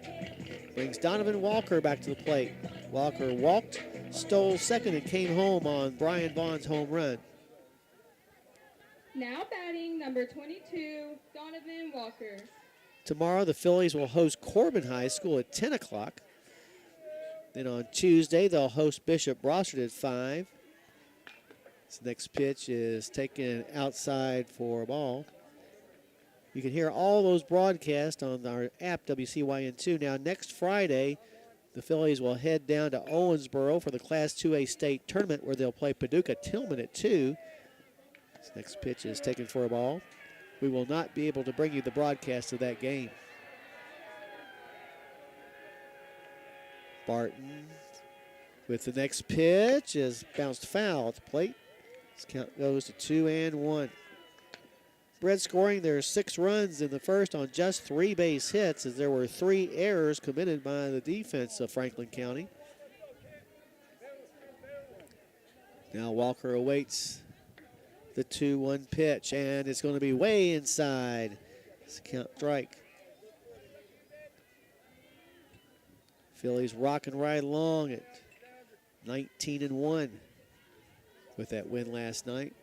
Brings Donovan Walker back to the plate. Walker walked, stole second, and came home on Brian Vaughn's home run. Now batting number 22, Donovan Walker. Tomorrow, the Phillies will host Corbin High School at 10 o'clock. Then on Tuesday, they'll host Bishop Brossard at 5. This next pitch is taken outside for a ball. You can hear all those broadcasts on our app, WCYN2. Now, next Friday, the Phillies will head down to Owensboro for the Class 2A state tournament where they'll play Paducah Tillman at 2. This next pitch is taken for a ball. We will not be able to bring you the broadcast of that game. Barton with the next pitch is bounced foul at the plate. This count goes to 2-1. Bread scoring, there are 6 runs in the first on just 3 base hits as there were 3 errors committed by the defense of Franklin County. Now Walker awaits the 2-1 pitch, and it's going to be way inside. It's a count strike. Phillies rocking right along at 19-1 with that win last night.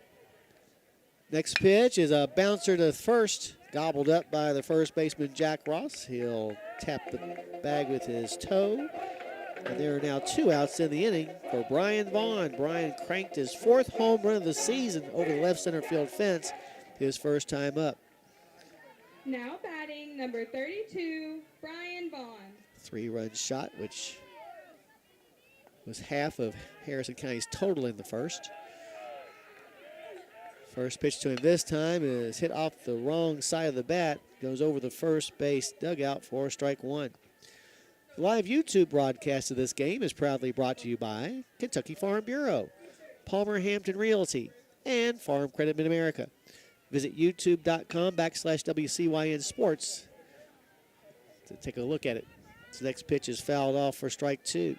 Next pitch is a bouncer to first, gobbled up by the first baseman, Jack Ross. He'll tap the bag with his toe. And there are now 2 outs in the inning for Brian Vaughn. Brian cranked his 4th home run of the season over the left center field fence his first time up. Now batting number 32, Brian Vaughn. 3-run shot, which was half of Harrison County's total in the first. First pitch to him this time is hit off the wrong side of the bat, goes over the first base dugout for strike one. The live YouTube broadcast of this game is proudly brought to you by Kentucky Farm Bureau, Palmer Hampton Realty, and Farm Credit Mid-America. Visit youtube.com/WCYN Sports to take a look at it. This next pitch is fouled off for strike two.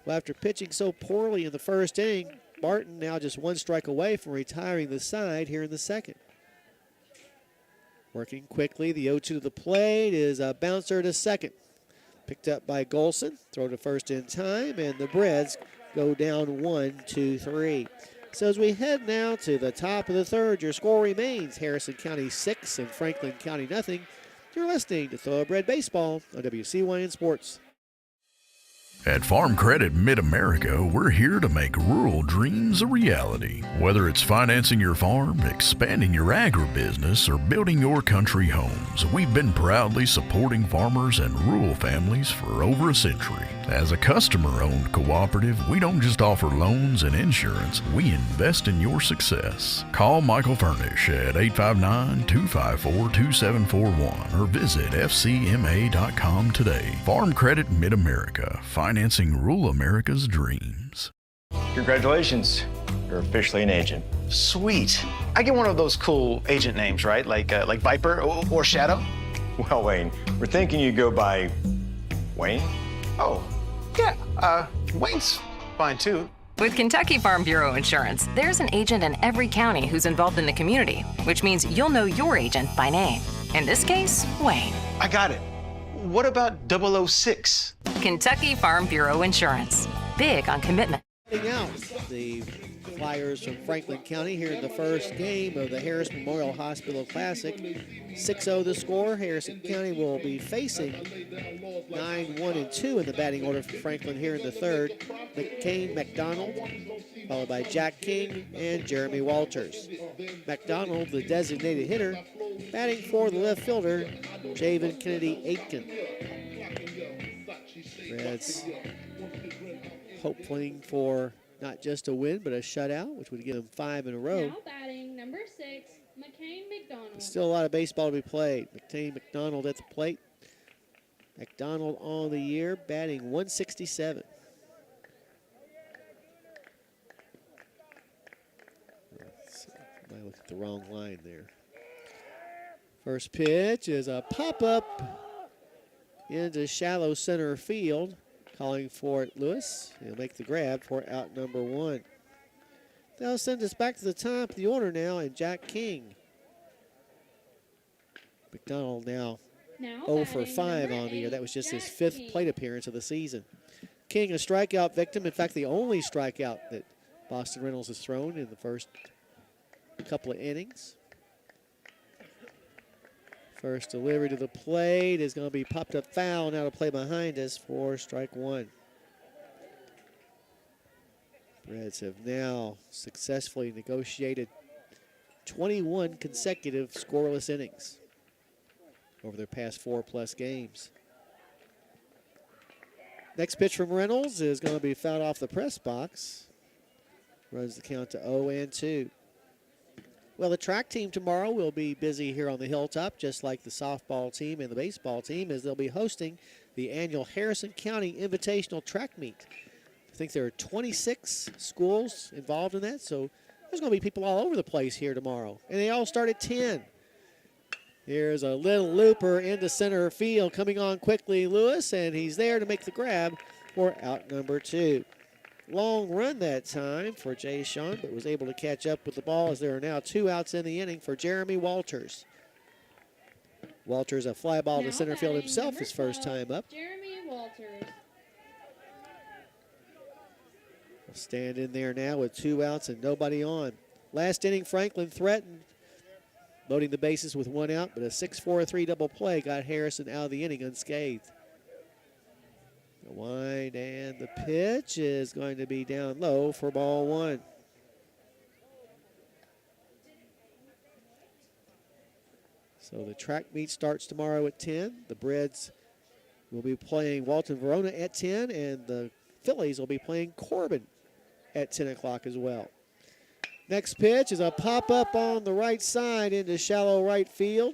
Well, after pitching so poorly in the first inning, Barton now just one strike away from retiring the side here in the second. Working quickly, the 0-2 to the plate is a bouncer to second. Picked up by Golson, throw to first in time, and the Breds go down 1-2-3. So as we head now to the top of the third, your score remains Harrison County 6 and Franklin County nothing. You're listening to Thoroughbred Baseball on WCYN Sports. At Farm Credit Mid-America, we're here to make rural dreams a reality. Whether it's financing your farm, expanding your agribusiness, or building your country homes, we've been proudly supporting farmers and rural families for over a century. As a customer-owned cooperative, we don't just offer loans and insurance, we invest in your success. Call Michael Furnish at 859-254-2741 or visit fcma.com today. Farm Credit Mid-America, financing rural America's dreams. Congratulations. You're officially an agent. Sweet. I get one of those cool agent names, right? Like Viper or Shadow? Well, Wayne, we're thinking you go by Wayne? Oh, yeah. Wayne's fine too. With Kentucky Farm Bureau Insurance, there's an agent in every county who's involved in the community, which means you'll know your agent by name. In this case, Wayne. I got it. What about 006? Kentucky Farm Bureau Insurance. Big on commitment. Out the Flyers from Franklin County here in the first game of the Harris Memorial Hospital Classic. 6-0 the score. Harrison County will be facing 9-1-2 in the batting order for Franklin here in the third. McCain McDonald, followed by Jack King and Jeremy Walters. McDonald, the designated hitter, batting for the left fielder, Javen Kennedy Aitken. Reds hoping for not just a win, but a shutout, which would give them 5 in a row. Now batting number 6, McCain McDonald. Still a lot of baseball to be played. McCain McDonald at the plate. McDonald on the year, batting 167. I looked at the wrong line there. First pitch is a pop-up into shallow center field. Calling for it, Lewis. He'll make the grab for out number 1. They'll send us back to the top of the order now, and Jack King. McDonald now 0 for 5 on the year. That was just his 5th plate appearance of the season. King, a strikeout victim. In fact, the only strikeout that Boston Reynolds has thrown in the first couple of innings. First delivery to the plate is going to be popped up foul. Now to play behind us for strike 1. Reds have now successfully negotiated 21 consecutive scoreless innings over their past 4+ games. Next pitch from Reynolds is going to be fouled off the press box. Runs the count to 0-2. Well, the track team tomorrow will be busy here on the Hilltop, just like the softball team and the baseball team, as they'll be hosting the annual Harrison County Invitational Track Meet. I think there are 26 schools involved in that, so there's going to be people all over the place here tomorrow. And they all start at 10. Here's a little looper into center field, coming on quickly, Lewis, and he's there to make the grab for out number 2. Long run that time for Jay Sean, but was able to catch up with the ball as there are now 2 outs in the inning for Jeremy Walters. Walters, a fly ball to center field himself his first time up. Jeremy Walters. Stand in there now with 2 outs and nobody on. Last inning, Franklin threatened, loading the bases with 1 out, but a 6-4-3 double play got Harrison out of the inning unscathed. The wind and the pitch is going to be down low for ball 1. So the track meet starts tomorrow at 10. The Breds will be playing Walton Verona at 10, and the Phillies will be playing Corbin at 10 o'clock as well. Next pitch is a pop-up on the right side into shallow right field.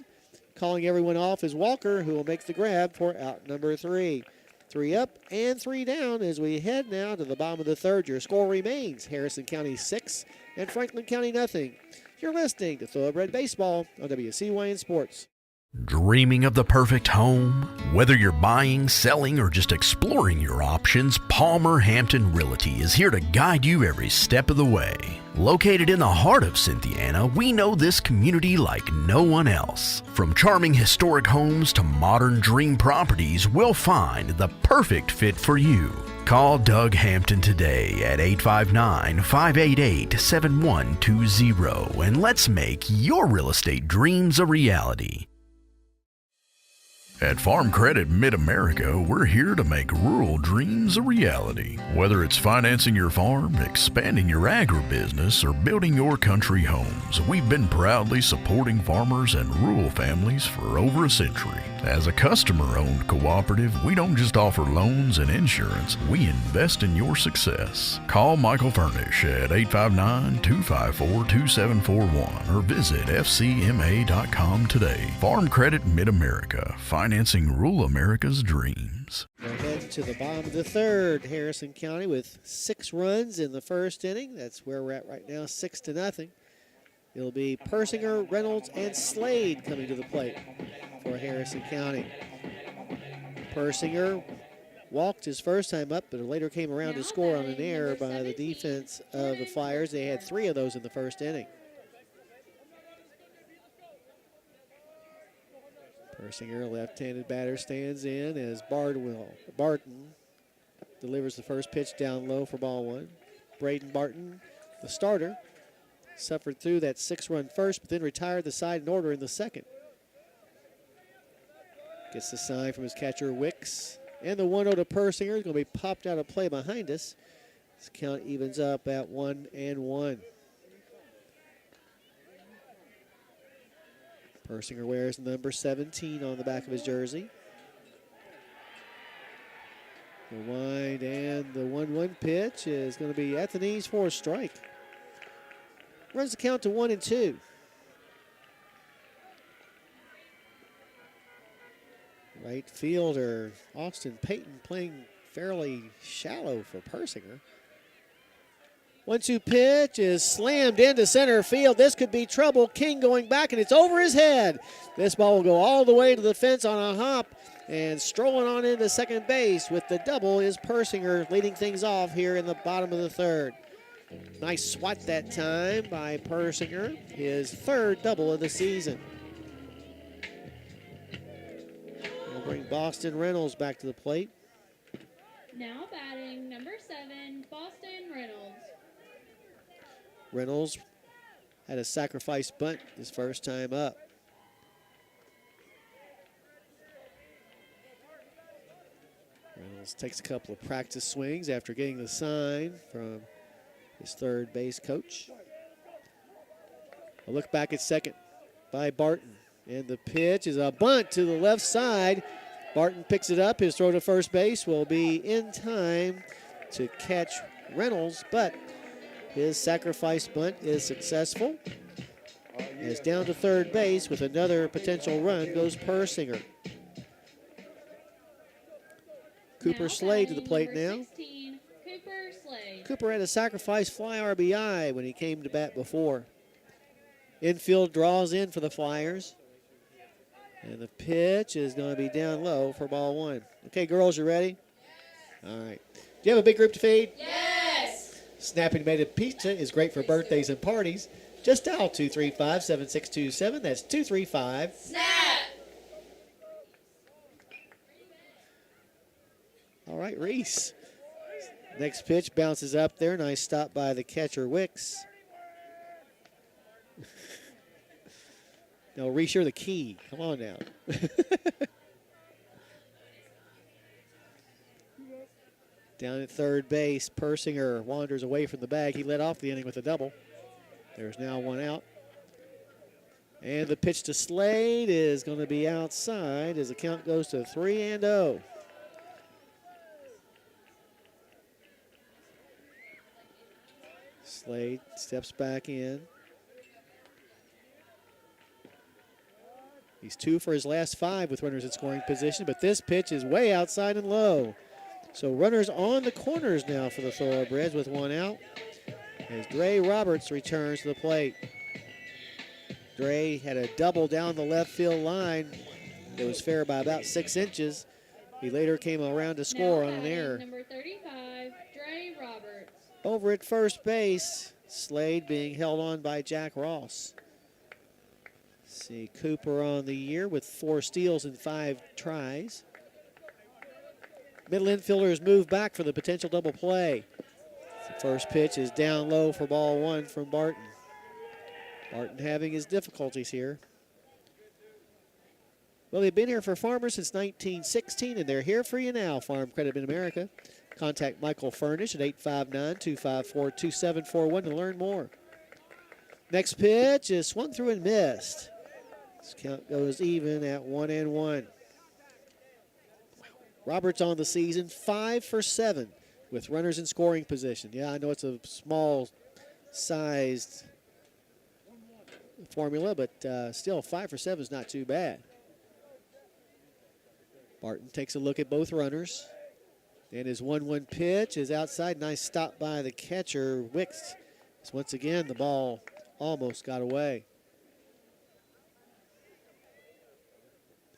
Calling everyone off is Walker, who will make the grab for out number 3. 3 up and 3 down as we head now to the bottom of the third. Your score remains Harrison County 6 and Franklin County nothing. You're listening to Thoroughbred Baseball on WCYN Sports. Dreaming of the perfect home? Whether you're buying, selling, or just exploring your options, Palmer Hampton Realty is here to guide you every step of the way. Located in the heart of Cynthiana, we know this community like no one else. From charming historic homes to modern dream properties, we'll find the perfect fit for you. Call Doug Hampton today at 859-588-7120 and let's make your real estate dreams a reality. At Farm Credit Mid-America, we're here to make rural dreams a reality. Whether it's financing your farm, expanding your agribusiness, or building your country homes, we've been proudly supporting farmers and rural families for over a century. As a customer-owned cooperative, we don't just offer loans and insurance, we invest in your success. Call Michael Furnish at 859-254-2741 or visit fcma.com today. Farm Credit Mid-America, financing rural America's dreams. We're heading to the bottom of the third. Harrison County with 6 runs in the first inning. That's where we're at right now, 6-0. It'll be Persinger, Reynolds, and Slade coming to the plate for Harrison County. Persinger walked his first time up, but later came around to score on an error by the defense of the Flyers. They had 3 of those in the first inning. Persinger, left-handed batter, stands in as Barton delivers the first pitch down low for ball 1. Braden Barton, the starter, suffered through that 6-run first, but then retired the side in order in the second. Gets the sign from his catcher, Wicks. And the 1-0 to Persinger is going to be popped out of play behind us. This count evens up at 1-1. Persinger wears number 17 on the back of his jersey. The wind and the 1-1 pitch is going to be at the knees for a strike. Runs the count to 1-2. Right fielder Austin Payton playing fairly shallow for Persinger. 1-2 pitch is slammed into center field. This could be trouble. King going back, and it's over his head. This ball will go all the way to the fence on a hop, and strolling on into second base with the double is Persinger, leading things off here in the bottom of the third. Nice swat that time by Persinger, his 3rd double of the season. We'll bring Boston Reynolds back to the plate. Now batting number 7, Boston Reynolds. Reynolds had a sacrifice bunt his first time up. Reynolds takes a couple of practice swings after getting the sign from his third base coach. A look back at second by Barton. And the pitch is a bunt to the left side. Barton picks it up. His throw to first base will be in time to catch Reynolds, but his sacrifice bunt is successful. As down to third base with another potential run goes Persinger. Cooper Slade to the plate now. 16, Cooper Slade. Cooper had a sacrifice fly RBI when he came to bat before. Infield draws in for the Flyers. And the pitch is going to be down low for ball 1. Okay, girls, you ready? All right. Do you have a big group to feed? Yes! Snapping Made of Pizza is great for birthdays and parties. Just dial 235-7627. That's 235. Snap! All right, Reese. Next pitch bounces up there. Nice stop by the catcher, Wicks. No, Reese, you're the key. Come on now. Down at third base, Persinger wanders away from the bag. He led off the inning with a double. There's now 1 out. And the pitch to Slade is going to be outside as the count goes to 3-0. Slade steps back in. He's 2 for his last 5 with runners in scoring position, but this pitch is way outside and low. So runners on the corners now for the Thoroughbreds with 1 out as Dre Roberts returns to the plate. Dre had a double down the left field line. It was fair by about 6 inches. He later came around to score on an error. Number 35, Dre Roberts. Over at first base, Slade being held on by Jack Ross. See Cooper on the year with 4 steals and 5 tries. Middle infielders move back for the potential double play. The first pitch is down low for ball 1 from Barton. Barton having his difficulties here. Well, they've been here for Farmers since 1916, and they're here for you now, Farm Credit Mid-America. Contact Michael Furnish at 859-254-2741 to learn more. Next pitch is swung through and missed. This count goes even at 1-1. Roberts on the season, 5 for 7 with runners in scoring position. Yeah, I know it's a small-sized formula, but still 5 for 7 is not too bad. Barton takes a look at both runners. And his 1-1 pitch is outside. Nice stop by the catcher, Wicks. Once again, the ball almost got away.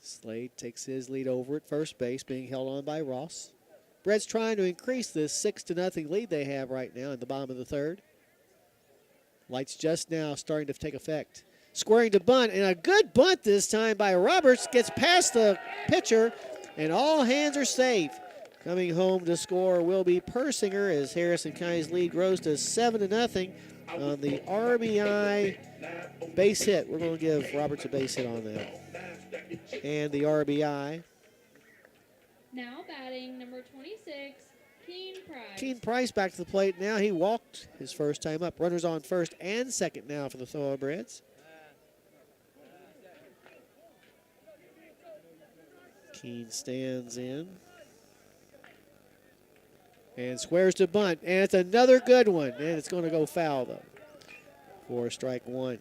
Slade takes his lead over at first base, being held on by Ross. Brett's trying to increase this 6-0 lead they have right now in the bottom of the 3rd. Lights just now starting to take effect. Squaring to bunt, and a good bunt this time by Roberts. Gets past the pitcher, and all hands are safe. Coming home to score will be Persinger as Harrison County's lead grows to 7-0 on the RBI base hit. We're going to give Roberts a base hit on that. And the RBI. Now batting number 26, Keen Price. Keen Price back to the plate now. He walked his first time up. Runners on first and second now for the Thoroughbreds. Keen stands in. And squares to bunt. And it's another good one. And it's going to go foul, though, for strike 1.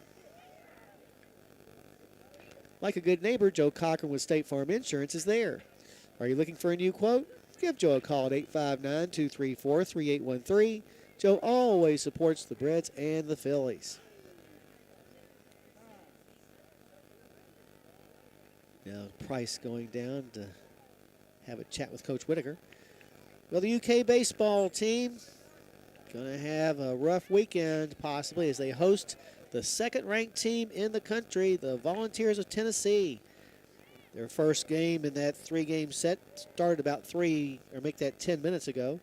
Like a good neighbor, Joe Cochran with State Farm Insurance is there. Are you looking for a new quote? Give Joe a call at 859-234-3813. Joe always supports the Breds and the Phillies. Now Price going down to have a chat with Coach Whitaker. Well, the UK baseball team going to have a rough weekend possibly as they host the 2nd-ranked team in the country, the Volunteers of Tennessee. Their first game in that 3-game set started about 10 minutes ago.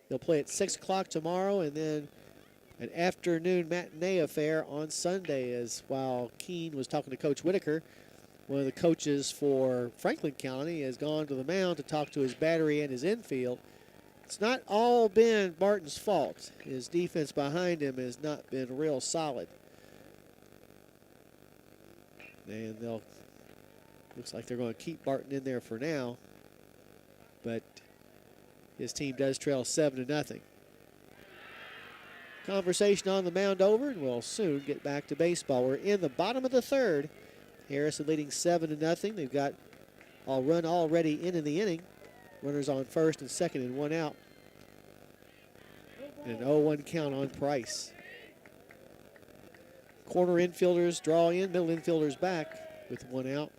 They'll play at 6 o'clock tomorrow and then an afternoon matinee affair on Sunday. As while Keene was talking to Coach Whitaker, one of the coaches for Franklin County has gone to the mound to talk to his battery and his infield. It's not all been Barton's fault. His defense behind him has not been real solid. And looks like they're going to keep Barton in there for now. But his team does trail 7-0. Conversation on the mound over, and we'll soon get back to baseball. We're in the bottom of the 3rd. Harrison leading 7-0. They've got a run already in the inning. Runners on first and second and 1 out. And an 0-1 count on Price. Corner infielders draw in, middle infielders back with 1 out.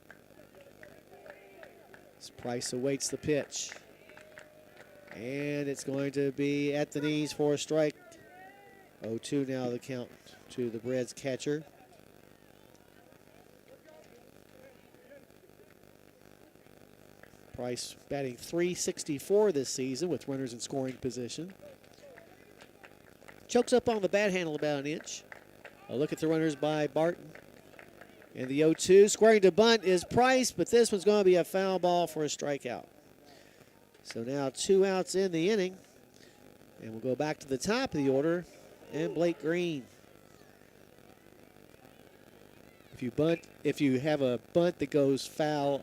As Price awaits the pitch. And it's going to be at the knees for a strike. 0-2 now the count to the Breds catcher. Price batting .364 this season with runners in scoring position. Chokes up on the bat handle about an inch. A look at the runners by Barton. And the 0-2 squaring to bunt is Price, but this one's going to be a foul ball for a strikeout. So now 2 outs in the inning. And we'll go back to the top of the order and Blake Green. if you have a bunt that goes foul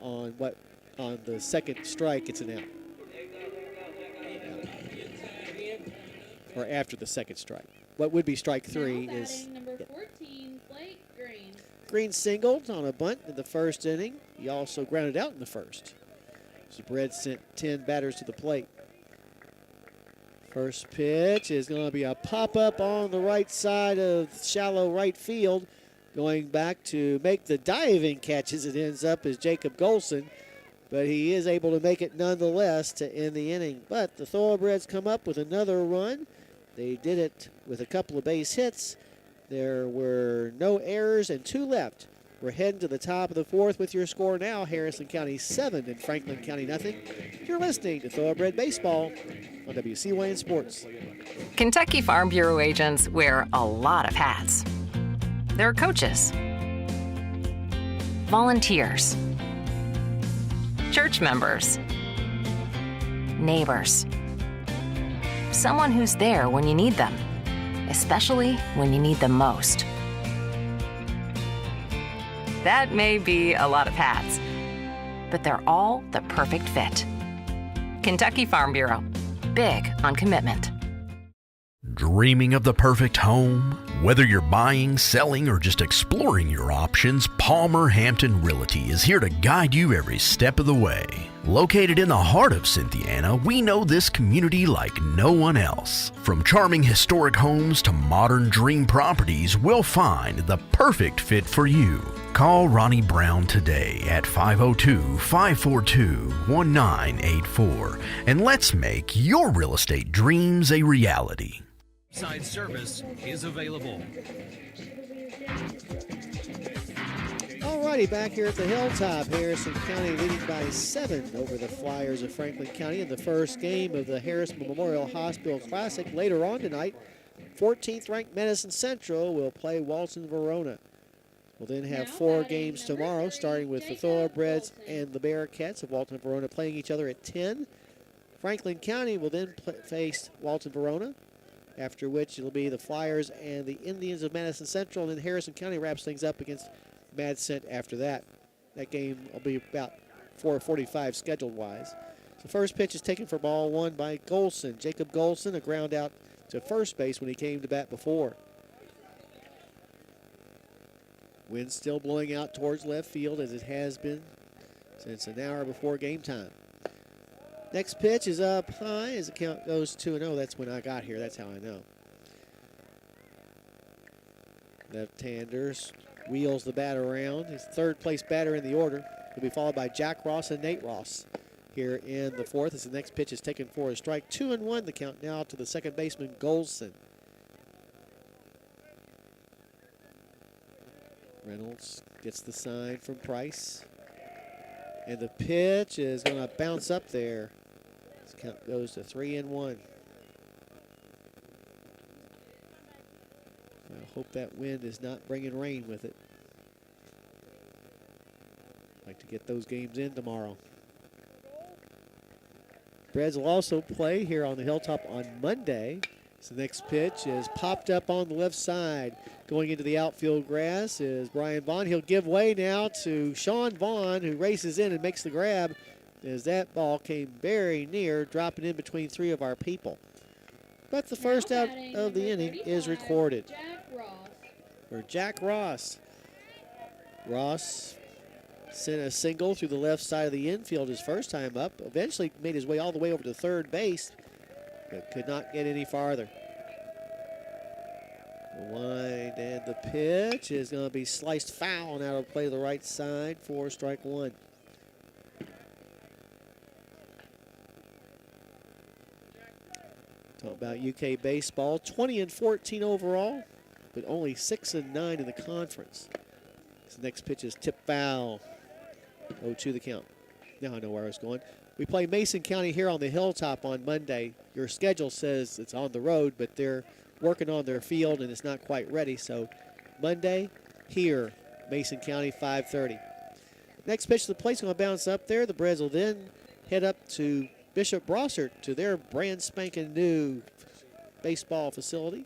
on the second strike, it's an out. Or after the second strike. What would be strike 3 is number 14, Blake Green. Green singled on a bunt in the first inning. He also grounded out in the first. So Breds sent 10 batters to the plate. First pitch is going to be a pop-up on the right side of shallow right field. Going back to make the diving catch as it ends up is Jacob Golson. But he is able to make it nonetheless to end the inning. But the Thoroughbreds come up with another run. They did it with a couple of base hits. There were no errors and 2 left. We're heading to the top of the 4th with your score now. Harrison County 7 and Franklin County nothing. You're listening to Thoroughbred Baseball on WCYN Sports. Kentucky Farm Bureau agents wear a lot of hats. They're coaches, volunteers, church members, neighbors, someone who's there when you need them, especially when you need them most. That may be a lot of hats, but they're all the perfect fit. Kentucky Farm Bureau, big on commitment. Dreaming of the perfect home? Whether you're buying, selling, or just exploring your options, Palmer Hampton Realty is here to guide you every step of the way. Located in the heart of Cynthiana, we know this community like no one else. From charming historic homes to modern dream properties, we'll find the perfect fit for you. Call Ronnie Brown today at 502-542-1984 and let's make your real estate dreams a reality. Side service is available. Alrighty, back here at the Hilltop, Harrison County leading by 7 over the Flyers of Franklin County in the first game of the Harrison Memorial Hospital Classic. Later on tonight, 14th ranked Madison Central will play Walton Verona. We'll then have 4 games tomorrow, starting with the Thoroughbreds and the Bearcats of Walton Verona playing each other at 10. Franklin County will then face Walton Verona, after which it'll be the Flyers and the Indians of Madison Central, and then Harrison County wraps things up against Mad Cent after that. That game will be about 4:45 scheduled-wise. The first pitch is taken for ball 1 by Golson. Jacob Golson, a ground out to first base when he came to bat before. Wind still blowing out towards left field as it has been since an hour before game time. Next pitch is up high as the count goes 2-0. That's when I got here. That's how I know. Left-handers wheels the bat around. His third place batter in the order. He'll be followed by Jack Ross and Nate Ross here in the 4th as the next pitch is taken for a strike. 2-1 the count now to the second baseman Golson. Reynolds gets the sign from Price. And the pitch is going to bounce up there. This count goes to 3-1. I hope that wind is not bringing rain with it. Like to get those games in tomorrow. Breds will also play here on the Hilltop on Monday. So the next pitch is popped up on the left side. Going into the outfield grass is Brian Vaughn. He'll give way now to Sean Vaughn, who races in and makes the grab as that ball came very near, dropping in between 3 of our people. But the first out of the inning is recorded for Jack Ross. Ross sent a single through the left side of the infield his first time up. Eventually made his way all the way over to third base, but could not get any farther. The wind and the pitch is going to be sliced foul and out of play to the right side for strike 1. Talk about UK baseball, 20-14 overall, but only 6-9 in the conference. This next pitch is tip foul. 0-2 the count. Now I know where I was going. We play Mason County here on the Hilltop on Monday. Your schedule says it's on the road, but they're working on their field and it's not quite ready. So Monday here, Mason County, 5:30. Next pitch to the plate's going to bounce up there. The Breds will then head up to Bishop Brossart to their brand spanking new baseball facility.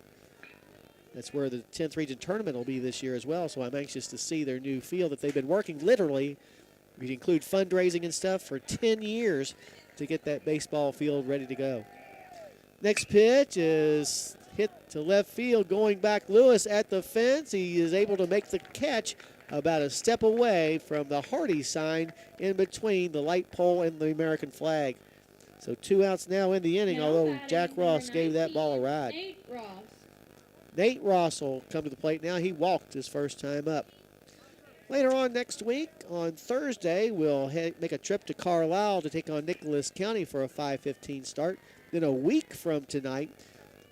That's where the 10th region tournament will be this year as well, so I'm anxious to see their new field that they've been working literally, if you include fundraising and stuff, for 10 years to get that baseball field ready to go. Next pitch is hit to left field, going back Lewis at the fence. He is able to make the catch about a step away from the Hardy sign in between the light pole and the American flag. So 2 outs now in the inning, although Jack Ross gave that ball a ride. Nate Ross will come to the plate now. He walked his first time up. Later on next week, on Thursday, we'll make a trip to Carlisle to take on Nicholas County for a 5:15 start. Then a week from tonight,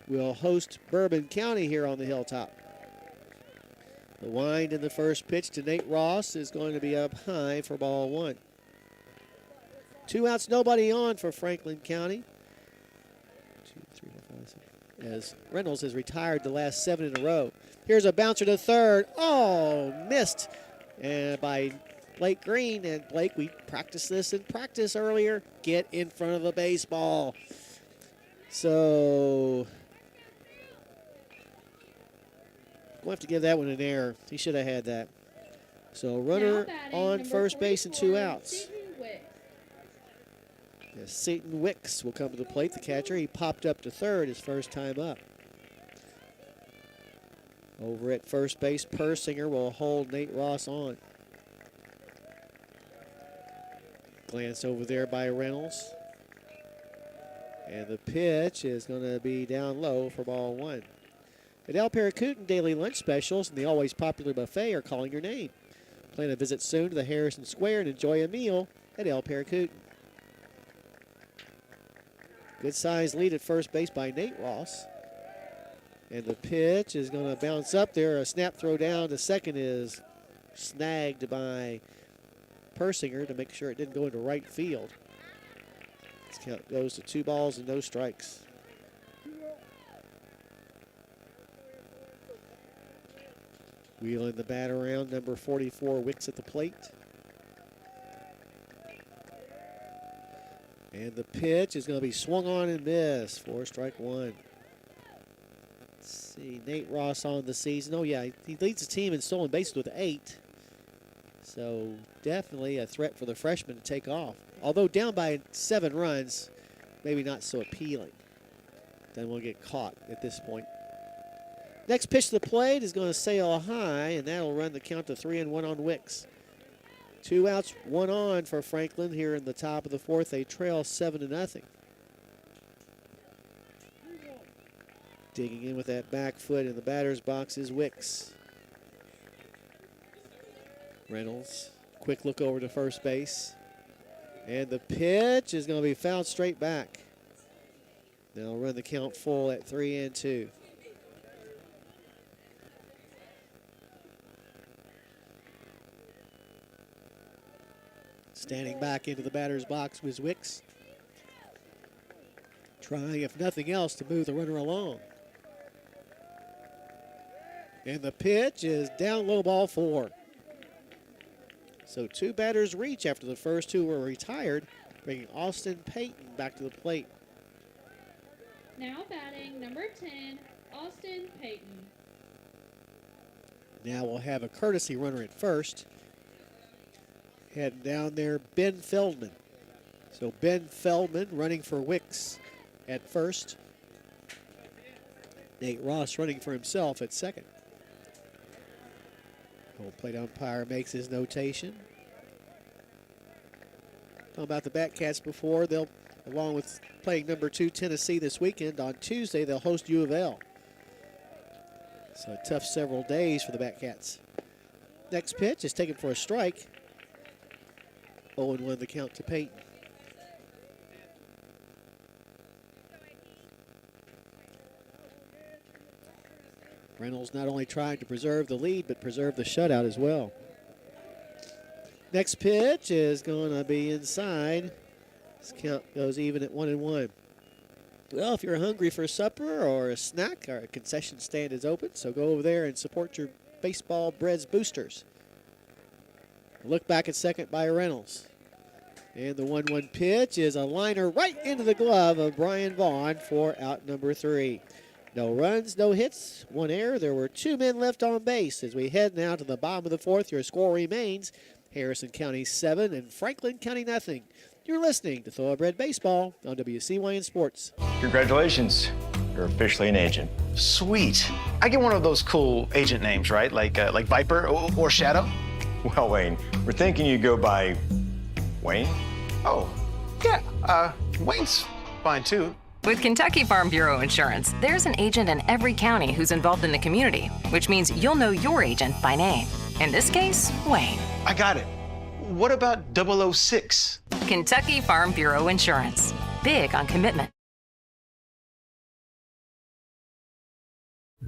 we'll host Bourbon County here on the Hilltop. The wind in the first pitch to Nate Ross is going to be up high for ball 1. 2 outs, nobody on for Franklin County. 2, 3, 4, 5, 6. As Reynolds has retired the last 7 in a row. Here's a bouncer to third. Oh, missed. And by Blake Green. And Blake, we practiced this in practice earlier. Get in front of the baseball. So we'll have to give that one an error. He should have had that. So runner on first base and 2 outs. Yes, Seton Wicks will come to the plate, the catcher. He popped up to third his first time up. Over at first base, Persinger will hold Nate Ross on. Glance over there by Reynolds. And the pitch is going to be down low for ball 1. At El Paracutan, daily lunch specials and the always popular buffet are calling your name. Plan a visit soon to the Harrison Square and enjoy a meal at El Paracutan. Good size lead at first base by Nate Ross. And the pitch is going to bounce up there. A snap throw down to second is snagged by Persinger to make sure it didn't go into right field. This count goes to 2 balls and no strikes. Wheeling the bat around, number 44, Wicks at the plate. And the pitch is going to be swung on and missed for strike 1. Let's see, Nate Ross on the season. Oh, yeah, he leads the team in stolen bases with 8. So definitely a threat for the freshman to take off. Although down by 7 runs, maybe not so appealing. Then we'll get caught at this point. Next pitch to the plate is going to sail high, and that'll run the count to 3-1 on Wicks. 2 outs, 1 on for Franklin here in the top of the 4th. They trail 7-0. Digging in with that back foot in the batter's box is Wicks. Reynolds, quick look over to first base. And the pitch is going to be fouled straight back. They'll run the count full at 3-2. Standing back into the batter's box was Wicks. Trying, if nothing else, to move the runner along. And the pitch is down low, ball 4. So 2 batters reach after the first 2 were retired, bringing Austin Payton back to the plate. Now batting number 10, Austin Payton. Now we'll have a courtesy runner at first. Heading down there, Ben Feldman. So Ben Feldman running for Wicks at first. Nate Ross running for himself at second. Home plate umpire makes his notation. Talking about the Batcats before, they'll, along with playing number 2 Tennessee this weekend, on Tuesday they'll host U of L. So a tough several days for the Batcats. Next pitch is taken for a strike. 0-1 the count to Payton. Reynolds not only trying to preserve the lead, but preserve the shutout as well. Next pitch is going to be inside. This count goes even at 1-1. Well, if you're hungry for supper or a snack, our concession stand is open, so go over there and support your baseball Breads boosters. Look back at second by Reynolds. And the 1-1 pitch is a liner right into the glove of Brian Vaughn for out number 3. No runs, no hits, one error. There were 2 men left on base. As we head now to the bottom of the fourth, your score remains Harrison County 7 and Franklin County nothing. You're listening to Thoroughbred Baseball on WCYN Sports. Congratulations. You're officially an agent. Sweet. I get one of those cool agent names, right? Like Viper or Shadow? Well, Wayne, we're thinking you go by Wayne? Oh, yeah. Wayne's fine too. With Kentucky Farm Bureau Insurance, there's an agent in every county who's involved in the community, which means you'll know your agent by name. In this case, Wayne. I got it. What about 006? Kentucky Farm Bureau Insurance. Big on commitment.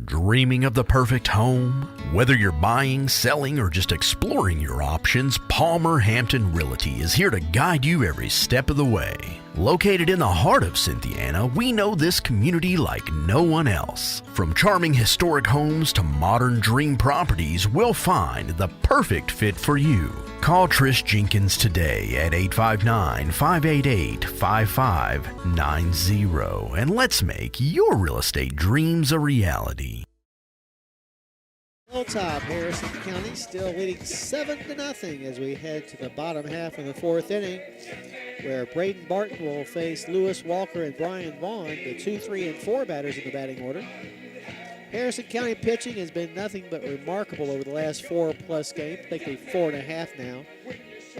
Dreaming of the perfect home? Whether you're buying, selling, or just exploring your options, Palmer Hampton Realty is here to guide you every step of the way. Located in the heart of Cynthiana, we know this community like no one else. From charming historic homes to modern dream properties, we'll find the perfect fit for you. Call Trish Jenkins today at 859-588-5590 and let's make your real estate dreams a reality. Hilltop, Harrison County still leading 7-0 as we head to the bottom half of the fourth inning, where Braden Barton will face Lewis Walker and Brian Vaughn, the 2, 3, and 4 batters in the batting order. Harrison County pitching has been nothing but remarkable over the last 4+ games, basically 4.5 now.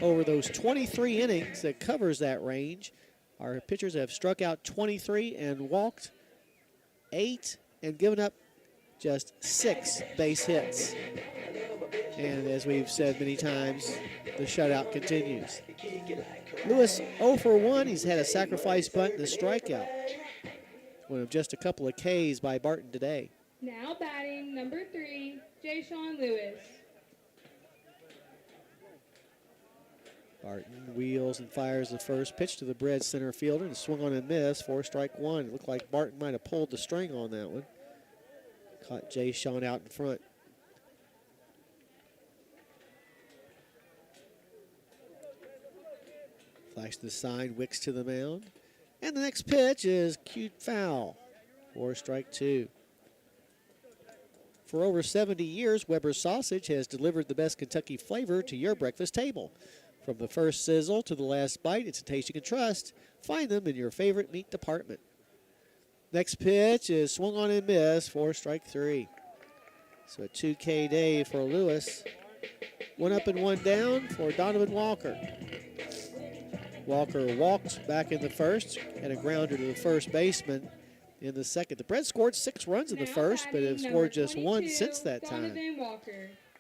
Over those 23 innings that covers that range, our pitchers have struck out 23 and walked 8 and given up just 6 base hits. And as we've said many times, the shutout continues. Lewis 0 for 1. He's had a sacrifice bunt and a strikeout. One of just a couple of Ks by Barton today. Now batting number 3, Jay Sean Lewis. Barton wheels and fires the first pitch to the Bread center fielder and swung on and missed for strike 1. It looked like Barton might have pulled the string on that one. Caught Jay Sean out in front. Flash the sign, Wicks to the mound. And the next pitch is cute foul for strike 2. For over 70 years, Weber's Sausage has delivered the best Kentucky flavor to your breakfast table. From the first sizzle to the last bite, it's a taste you can trust. Find them in your favorite meat department. Next pitch is swung on and missed for strike 3. So a 2K day for Lewis. 1 up and 1 down for Donovan Walker. Walker walked back in the first and a grounder to the first baseman in the second. The Preds scored 6 runs in the first, but have scored just 1 since that time.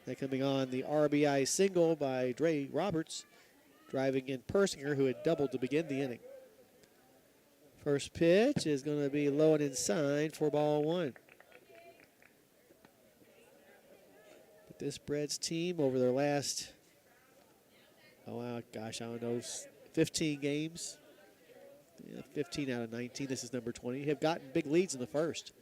They're coming on the RBI single by Dre Roberts, driving in Persinger, who had doubled to begin the inning. First pitch is going to be low and inside for ball 1. But this Preds team over their last, I don't know, 15 games, 15 out of 19, this is number 20, have gotten big leads in the first.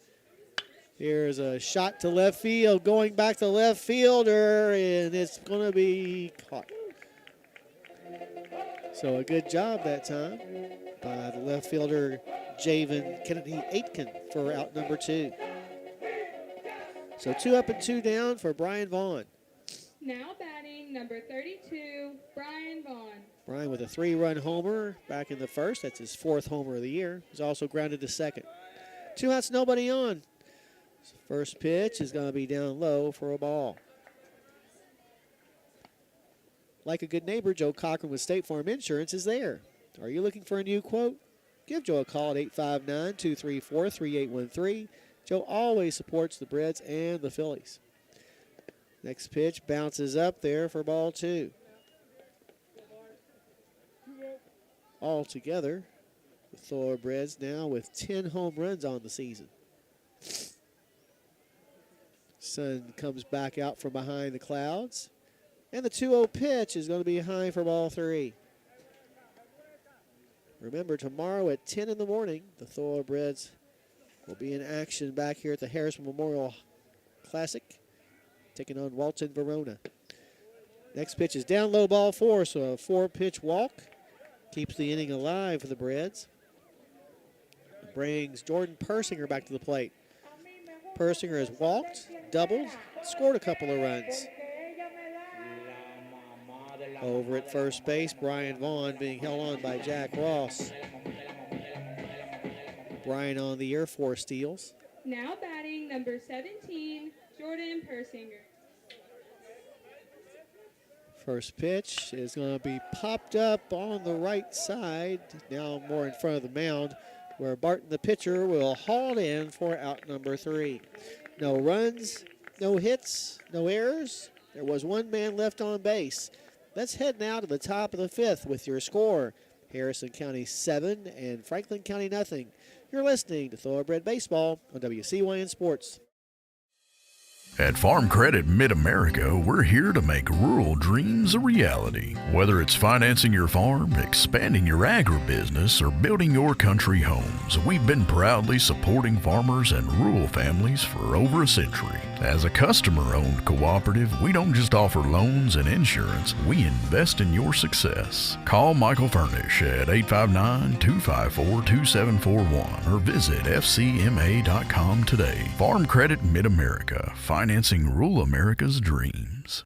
Here's a shot to left field, going back to left fielder, and it's going to be caught. So a good job that time by the left fielder, Javen Kennedy Aitken, for out number 2. So 2 up and 2 down for Brian Vaughn. Now batting number 32, Brian Vaughn. Brian with a 3-run homer back in the first. That's his 4th homer of the year. He's also grounded to second. 2 outs, nobody on. First pitch is going to be down low for a ball. Like a good neighbor, Joe Cochran with State Farm Insurance is there. Are you looking for a new quote? Give Joe a call at 859-234-3813. Joe always supports the Breds and the Phillies. Next pitch bounces up there for ball 2. All together, the Thoroughbreds now with 10 home runs on the season. Sun comes back out from behind the clouds. And the 2-0 pitch is going to be high for ball 3. Remember, tomorrow at 10 in the morning, the Thoroughbreds will be in action back here at the Harrison Memorial Classic, taking on Walton Verona. Next pitch is down low, ball 4, so a 4-pitch walk keeps the inning alive for the Breds. Brings Jordan Persinger back to the plate. Persinger has walked, doubled, scored a couple of runs. Over at first base, Brian Vaughn being held on by Jack Ross. Brian on the Air Force steals. Now batting number 17, Jordan Persinger. First pitch is going to be popped up on the right side, now more in front of the mound, where Barton, the pitcher, will haul it in for out number 3. No runs, no hits, no errors. There was one man left on base. Let's head now to the top of the 5th with your score. Harrison County 7 and Franklin County nothing. You're listening to Thoroughbred Baseball on WCYN Sports. At Farm Credit Mid-America, we're here to make rural dreams a reality. Whether it's financing your farm, expanding your agribusiness, or building your country homes, we've been proudly supporting farmers and rural families for over a century. As a customer-owned cooperative, we don't just offer loans and insurance, we invest in your success. Call Michael Furnish at 859-254-2741 or visit fcma.com today. Farm Credit Mid-America, financing rural America's dreams.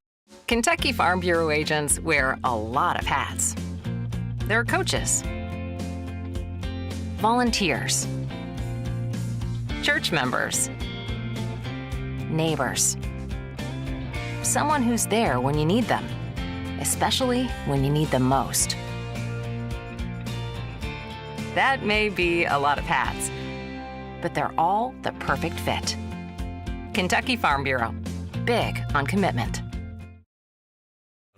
Kentucky Farm Bureau agents wear a lot of hats. They're coaches, volunteers, church members, neighbors, someone who's there when you need them, especially when you need them most. That may be a lot of hats, but they're all the perfect fit. Kentucky Farm Bureau, big on commitment.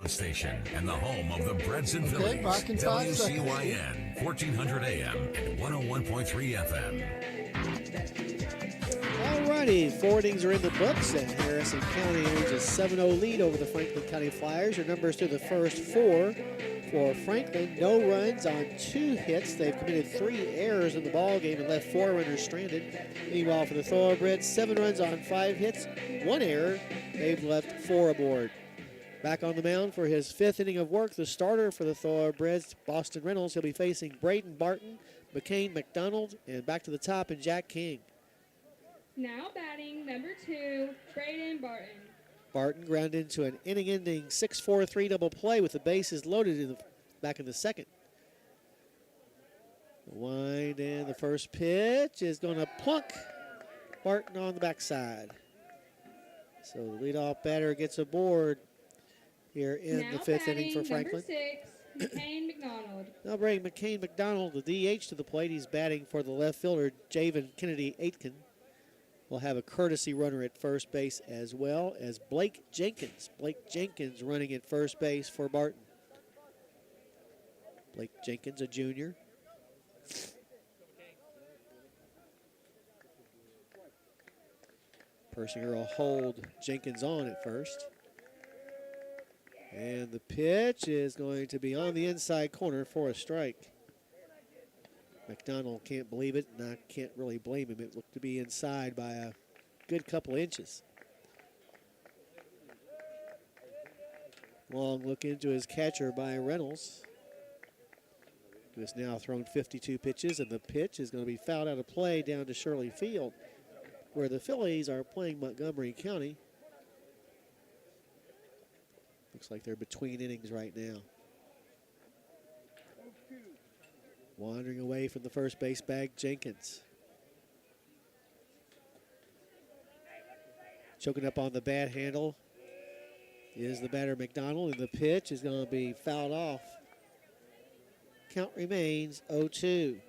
Station and the home of the Breads and Phillies. WCYN, 1400 AM and 101.3 FM. Alrighty, 4 innings are in the books, and Harrison County earns a 7-0 lead over the Franklin County Flyers. Your numbers through the first 4 for Franklin. No runs on 2 hits. They've committed 3 errors in the ballgame and left 4 runners stranded. Meanwhile, for the Thoroughbreds, 7 runs on 5 hits, 1 error. They've left 4 aboard. Back on the mound for his 5th inning of work, the starter for the Thoroughbreds, Boston Reynolds. He'll be facing Braden Barton, McCain McDonald, and back to the top in Jack King. Now batting number 2, Braden Barton. Barton grounded into an inning-ending 6-4-3 double play with the bases loaded back in the 2nd. The wind and the first pitch is going to plunk Barton on the backside. So the leadoff batter gets aboard here in the 5th inning for Franklin. Number 6, McCain McDonald. Now bring McCain McDonald, the DH, to the plate. He's batting for the left fielder, Javen Kennedy Aitken. We'll have a courtesy runner at first base as well as Blake Jenkins. Blake Jenkins running at first base for Barton. Blake Jenkins, a junior. Persinger will hold Jenkins on at first. And the pitch is going to be on the inside corner for a strike. McDonald can't believe it, and I can't really blame him. It looked to be inside by a good couple inches. Long look into his catcher by Reynolds, who has now thrown 52 pitches, and the pitch is going to be fouled out of play down to Shirley Field, where the Phillies are playing Montgomery County. Looks like they're between innings right now. Wandering away from the first base bag, Jenkins. Choking up on the bat handle is the batter McDonald, and the pitch is going to be fouled off. Count remains 0-2.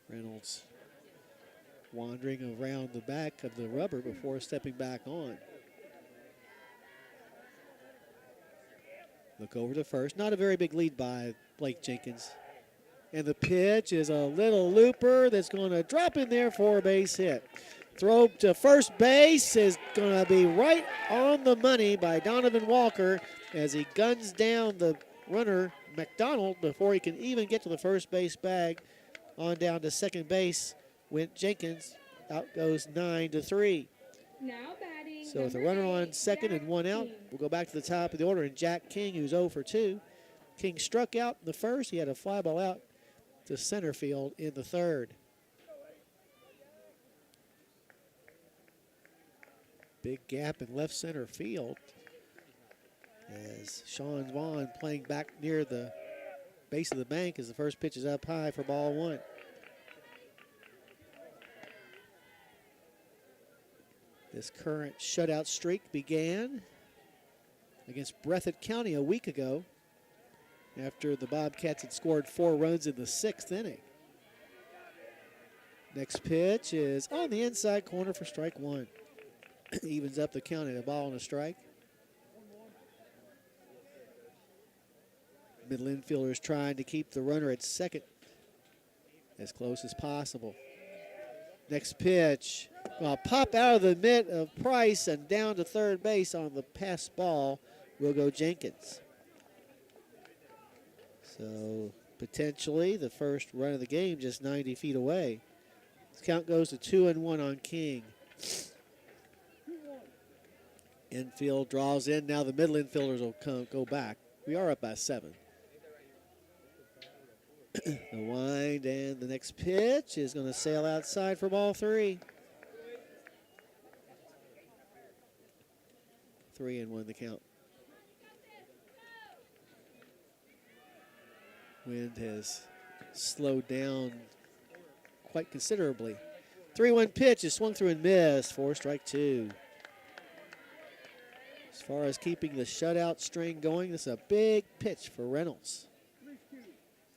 Reynolds wandering around the back of the rubber before stepping back on. Look over to first. Not a very big lead by Blake Jenkins. And the pitch is a little looper that's going to drop in there for a base hit. Throw to first base is going to be right on the money by Donovan Walker as he guns down the runner, McDonald, before he can even get to the first base bag. On down to second base went Jenkins. Out goes 9-3. Now batting. So with a runner on second and 1 out, we'll go back to the top of the order, and Jack King, who's 0 for 2. King struck out in the first. He had a fly ball out to center field in the third. Big gap in left center field as Sean Vaughn playing back near the base of the bank as the first pitch is up high for ball one. This current shutout streak began against Breathitt County a week ago after the Bobcats had scored 4 runs in the 6th inning. Next pitch is on the inside corner for strike one. Evens up the count at a ball and a strike. Middle infielder is trying to keep the runner at second as close as possible. Next pitch, well, pop out of the mitt of Price and down to third base on the pass ball will go Jenkins. So potentially the first run of the game just 90 feet away. This count goes to 2-1 on King. Infield draws in. Now the middle infielders will go back. We are up by 7. The wind and the next pitch is going to sail outside for ball 3. 3-1 the count. Wind has slowed down quite considerably. 3-1 pitch is swung through and missed for strike 2. As far as keeping the shutout string going, this is a big pitch for Reynolds.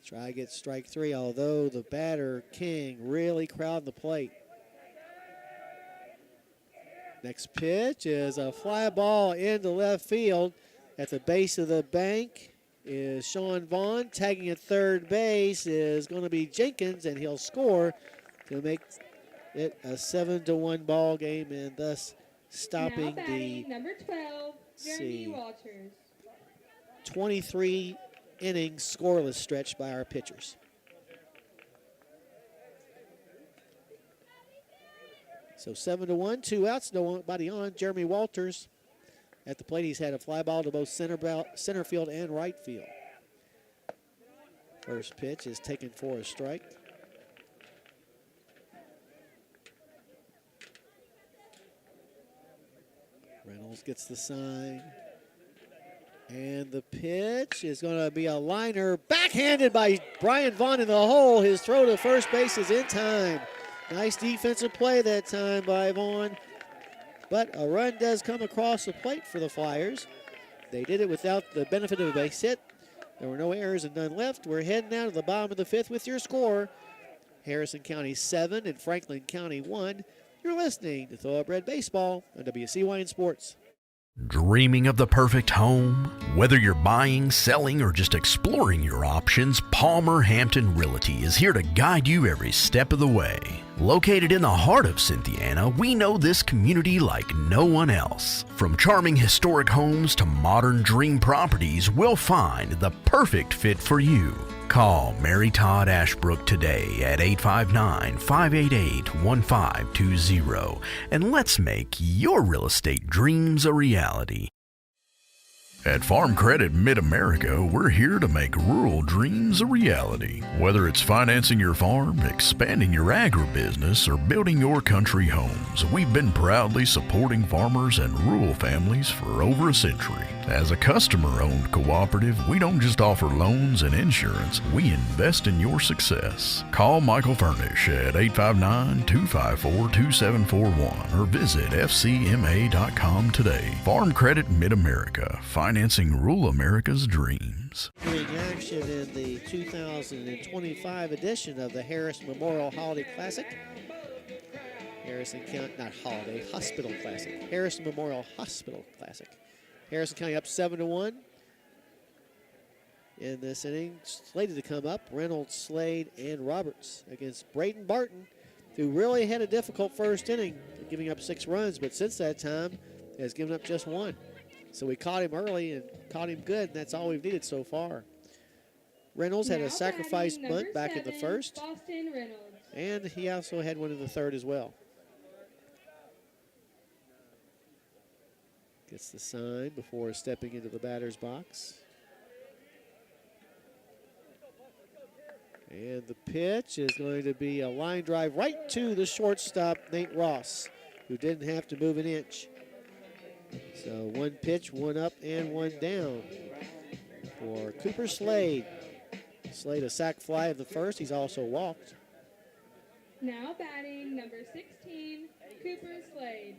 Try to get strike 3, although the batter, King, really crowded the plate. Next pitch is a fly ball into left field. At the base of the bank is Sean Vaughn. Tagging at third base is going to be Jenkins, and he'll score to make it a 7-1 ball game, and thus stopping the number 12, Jeremy Walters. 23 innings scoreless stretch by our pitchers. So 7-1, 2 outs, nobody on. Jeremy Walters at the plate. He's had a fly ball to both center field and right field. First pitch is taken for a strike. Reynolds gets the sign. And the pitch is going to be a liner, backhanded by Brian Vaughn in the hole. His throw to first base is in time. Nice defensive play that time by Vaughn. But a run does come across the plate for the Flyers. They did it without the benefit of a base hit. There were no errors and none left. We're heading down to the bottom of the 5th with your score. Harrison County 7 and Franklin County 1. You're listening to Thoroughbred Baseball on WCYN Sports. Dreaming of the perfect home? Whether you're buying, selling, or just exploring your options, Palmer Hampton Realty is here to guide you every step of the way. Located in the heart of Cynthiana, we know this community like no one else. From charming historic homes to modern dream properties, we'll find the perfect fit for you. Call Mary Todd Ashbrook today at 859-588-1520 and let's make your real estate dreams a reality. At Farm Credit Mid-America, we're here to make rural dreams a reality. Whether it's financing your farm, expanding your agribusiness, or building your country homes, we've been proudly supporting farmers and rural families for over a century. As a customer-owned cooperative, we don't just offer loans and insurance, we invest in your success. Call Michael Furnish at 859-254-2741 or visit fcma.com today. Farm Credit Mid-America, financing rural America's dreams. Doing action in the 2025 edition of the Harris Memorial Holiday Classic. Harrison County, not Holiday, Hospital Classic. Harrison Memorial Hospital Classic. Harrison County up 7-1 in this inning. Slated to come up, Reynolds, Slade, and Roberts against Braden Barton, who really had a difficult first inning, giving up 6 runs, but since that time has given up just 1. So we caught him early and caught him good, and that's all we've needed so far. Reynolds had a sacrifice bunt back in the first, Boston Reynolds. and he also had one in the third as well. Gets the sign before stepping into the batter's box. And the pitch is going to be a line drive right to the shortstop, Nate Ross, who didn't have to move an inch. So one pitch, one up and one down for Cooper Slade. Slade a sac fly of the first. He's also walked. Now batting number 16, Cooper Slade.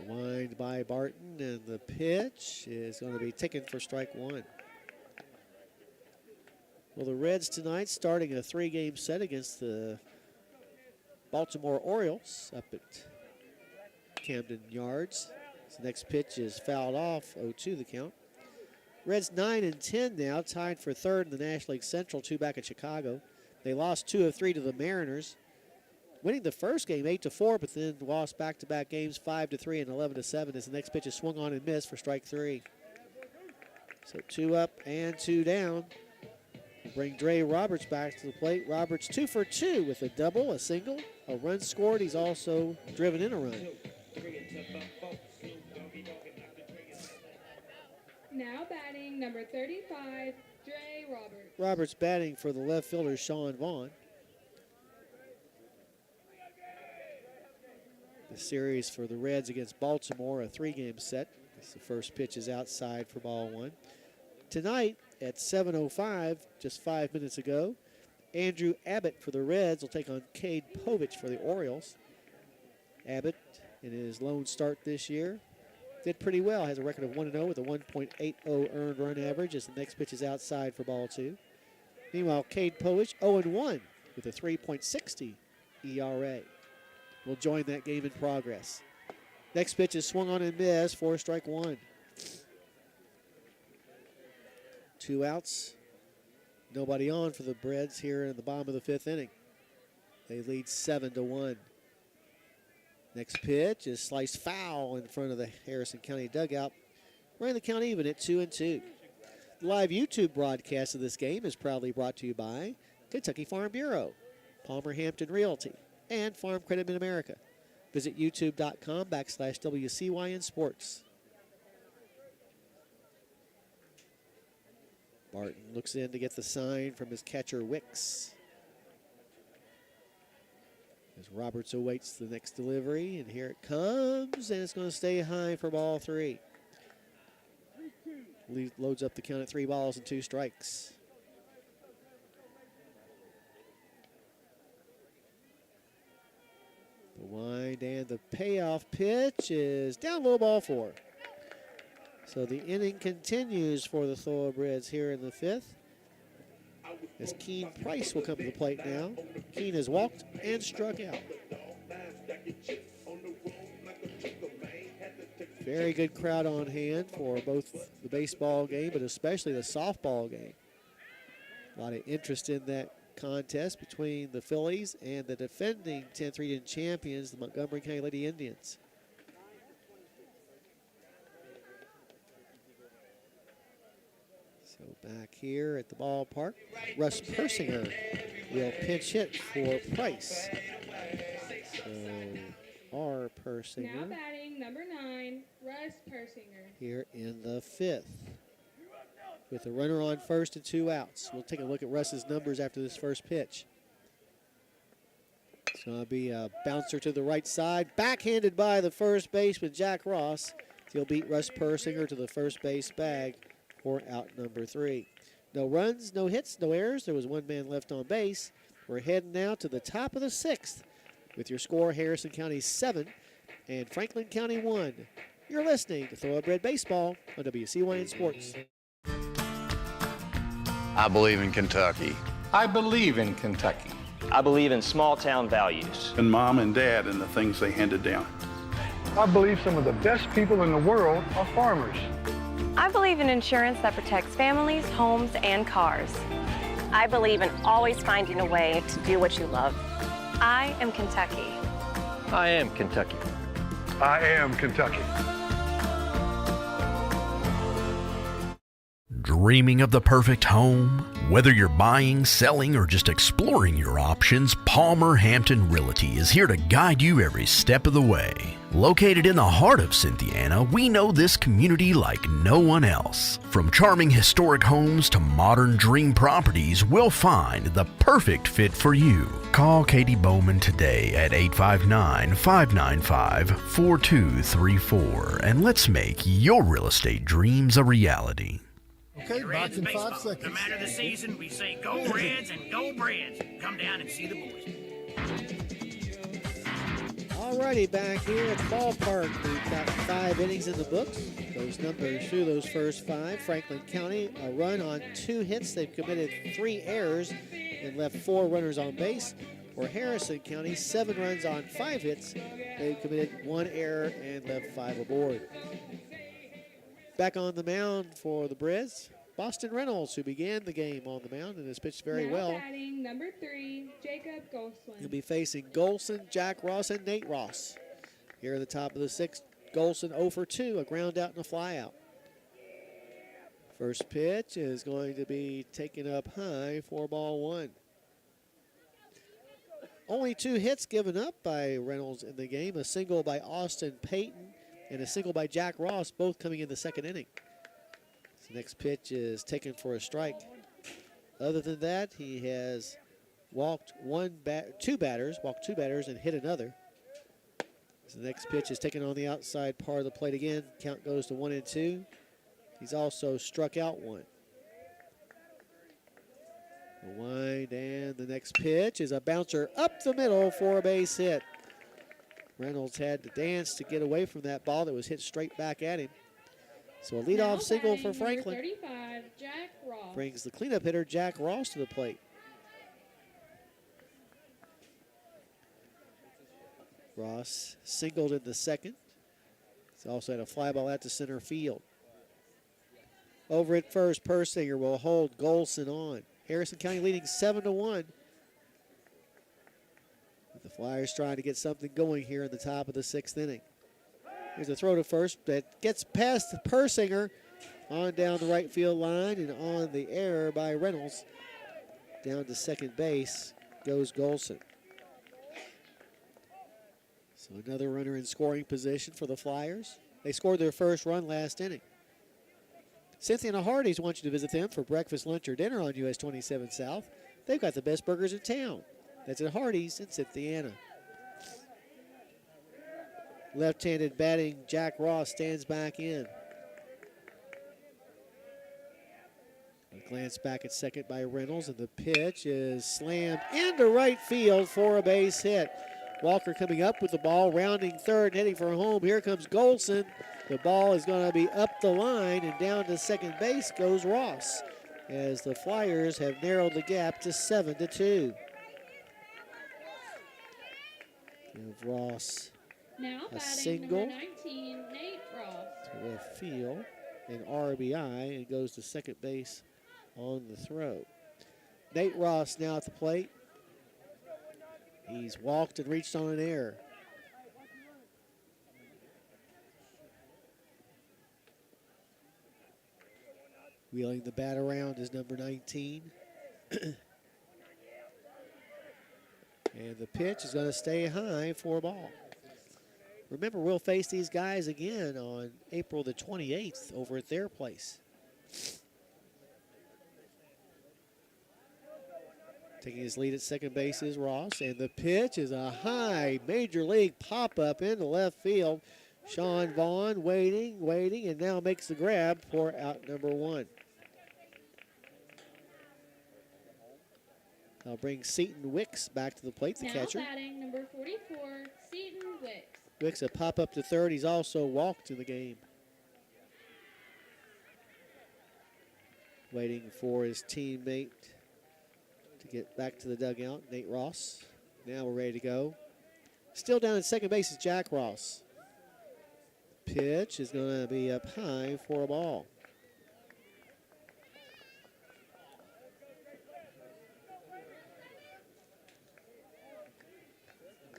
Lined by Barton, and the pitch is going to be taken for strike one. Well, the Reds tonight starting a 3-game set against the Baltimore Orioles up at Camden Yards. The next pitch is fouled off, 0-2 the count. Reds 9-10 now, tied for third in the National League Central, 2 back at Chicago. They lost 2 of 3 to the Mariners, winning the first game 8-4, but then lost back-to-back games 5-3 and 11-7 as the next pitch is swung on and missed for strike 3. So 2 up and 2 down. Bring Dre Roberts back to the plate. Roberts 2 for 2 with a double, a single, a run scored. He's also driven in a run. Now batting number 35, Dre Roberts. Roberts batting for the left fielder, Sean Vaughn. The series for the Reds against Baltimore, a 3-game set. The first pitch is outside for ball 1. Tonight at 7:05, just 5 minutes ago, Andrew Abbott for the Reds will take on Cade Povich for the Orioles. Abbott, in his lone start this year, did pretty well. Has a record of 1-0 with a 1.80 earned run average as the next pitch is outside for ball 2. Meanwhile, Cade Povich 0-1 with a 3.60 ERA. Will join that game in progress. Next pitch is swung on and missed for strike 1. 2 outs. Nobody on for the Reds here in the bottom of the 5th inning. They lead 7-1. Next pitch is sliced foul in front of the Harrison County dugout. Running the count even at 2-2. The live YouTube broadcast of this game is proudly brought to you by Kentucky Farm Bureau, Palmer Hampton Realty, and Farm Credit Mid-America. Visit youtube.com/WCYN Sports. Barton looks in to get the sign from his catcher, Wicks. As Roberts awaits the next delivery, and here it comes, and it's going to stay high for ball 3. Loads up the count at 3 balls and 2 strikes. The wind and the payoff pitch is down low, ball 4. So the inning continues for the Thoroughbreds here in the 5th. As Keen Price will come to the plate now. Keen has walked and struck out. Very good crowd on hand for both the baseball game, but especially the softball game. A lot of interest in that contest between the Phillies and the defending 10th region champions, the Montgomery County Lady Indians. So back here at the ballpark, Russ Persinger will pinch hit for Price. So R. Persinger. Now batting number 9, Russ Persinger. Here in the 5th. With a runner on first and 2 outs. We'll take a look at Russ's numbers after this first pitch. It's going to be a bouncer to the right side. Backhanded by the first baseman, Jack Ross. He'll beat Russ Persinger to the first base bag for out number 3. No runs, no hits, no errors. There was 1 man left on base. We're heading now to the top of the 6th with your score, Harrison County 7 and Franklin County 1. You're listening to Thoroughbred Baseball on WCYN Sports. I believe in Kentucky. I believe in Kentucky. I believe in small town values. And Mom and Dad and the things they handed down. I believe some of the best people in the world are farmers. I believe in insurance that protects families, homes, and cars. I believe in always finding a way to do what you love. I am Kentucky. I am Kentucky. I am Kentucky. Dreaming of the perfect home? Whether you're buying, selling, or just exploring your options, Palmer Hampton Realty is here to guide you every step of the way. Located in the heart of Cynthiana, we know this community like no one else. From charming historic homes to modern dream properties, we'll find the perfect fit for you. Call Katie Bowman today at 859-595-4234 and let's make your real estate dreams a reality. Okay, back in 5 No seconds. matter the season, we say go Reds and go Breds. Come down and see the boys. Alrighty, back here at the ballpark, we've got 5 innings in the books. Those numbers through those first 5. Franklin County, a run on 2 hits. They've committed 3 errors and left 4 runners on base. For Harrison County, 7 runs on 5 hits. They've committed 1 error and left 5 aboard. Back on the mound for the Breds, Boston Reynolds, who began the game on the mound and has pitched very now well. batting number 3, Jacob Golswin. He'll be facing Golson, Jack Ross, and Nate Ross. Here at the top of the 6th, Golson 0 for 2, a ground out and a fly out. First pitch is going to be taken up high for ball 1. Only 2 hits given up by Reynolds in the game, a single by Austin Payton and a single by Jack Ross, both coming in the 2nd inning. The next pitch is taken for a strike. Other than that, he has walked 2 batters, and hit another. The next pitch is taken on the outside part of the plate again. Count goes to 1-2. He's also struck out 1. The wind, and the next pitch is a bouncer up the middle for a base hit. Reynolds had to dance to get away from that ball that was hit straight back at him. So a leadoff single for Franklin 35, Jack Ross. brings the cleanup hitter Jack Ross to the plate. Ross singled in the 2nd. He's also had a fly ball out to center field. Over at first, Persinger will hold Golson on. Harrison County leading 7-1. The Flyers trying to get something going here in the top of the 6th inning. Here's a throw to first that gets past Persinger on down the right field line and on the error by Reynolds. Down to second base goes Golson. So another runner in scoring position for the Flyers. They scored their first run last inning. Cynthiana Hardee's wants you to visit them for breakfast, lunch, or dinner on US 27 South. They've got the best burgers in town. That's at Hardee's in Cynthiana. Left-handed batting Jack Ross stands back in. A glance back at second by Reynolds, and the pitch is slammed into right field for a base hit. Walker coming up with the ball, rounding third, and heading for home. Here comes Golson. The ball is going to be up the line, and down to second base goes Ross, as the Flyers have narrowed the gap to 7-2. Give Ross Now a batting single number 19, Nate Ross. to left field, an RBI, and goes to second base on the throw. Nate Ross now at the plate. He's walked and reached on an error. Wheeling the bat around is number 19. And the pitch is going to stay high for a ball. Remember, we'll face these guys again on April the 28th over at their place. Taking his lead at second base is Ross, and the pitch is a high major league pop-up into left field. Sean Vaughn waiting, and now makes the grab for out number 1. I'll bring Seaton Wicks back to the plate, the now catcher. batting number 44, Seaton Wicks. Wicks a pop up to third. He's also walked in the game. Waiting for his teammate to get back to the dugout, Nate Ross. Now we're ready to go. Still down at second base is Jack Ross. Pitch is going to be up high for a ball.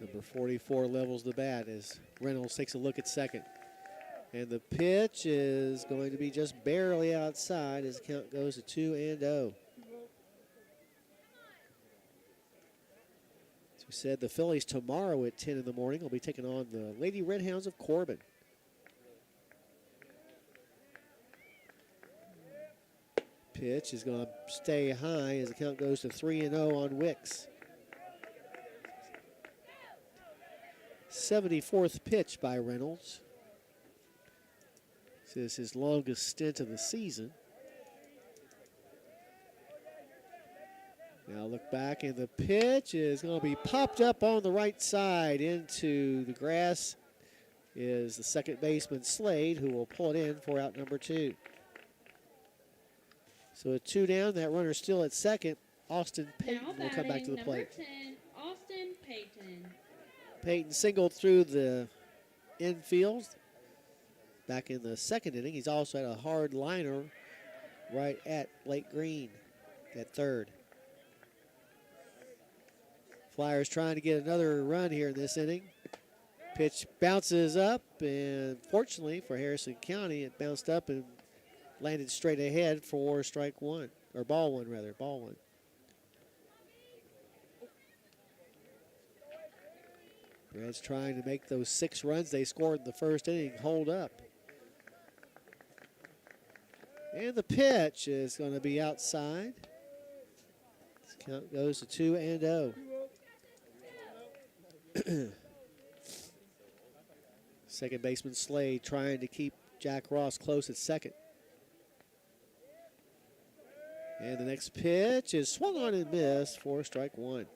Number 44 levels the bat as Reynolds takes a look at second. And the pitch is going to be just barely outside as the count goes to 2-0. As we said, the Phillies tomorrow at 10 in the morning will be taking on the Lady Redhounds of Corbin. Pitch is going to stay high as the count goes to 3-0 on Wicks. 74th pitch by Reynolds. This is his longest stint of the season. Now look back, and the pitch is going to be popped up on the right side into the grass. Is the second baseman Slade, who will pull it in for out number 2. So a 2 down, that runner still at second. Austin Payton will come back to the plate. Number 10, Austin Payton. Payton singled through the infield back in the second inning. He's also had a hard liner right at Blake Green at third. Flyers trying to get another run here in this inning. Pitch bounces up, and fortunately for Harrison County, it bounced up and landed straight ahead for strike one, or ball one rather, ball one. Reds trying to make those 6 runs they scored in the first inning hold up. And the pitch is going to be outside. This count goes to 2-0. Second baseman Slade trying to keep Jack Ross close at second. And the next pitch is swung on and missed for strike one.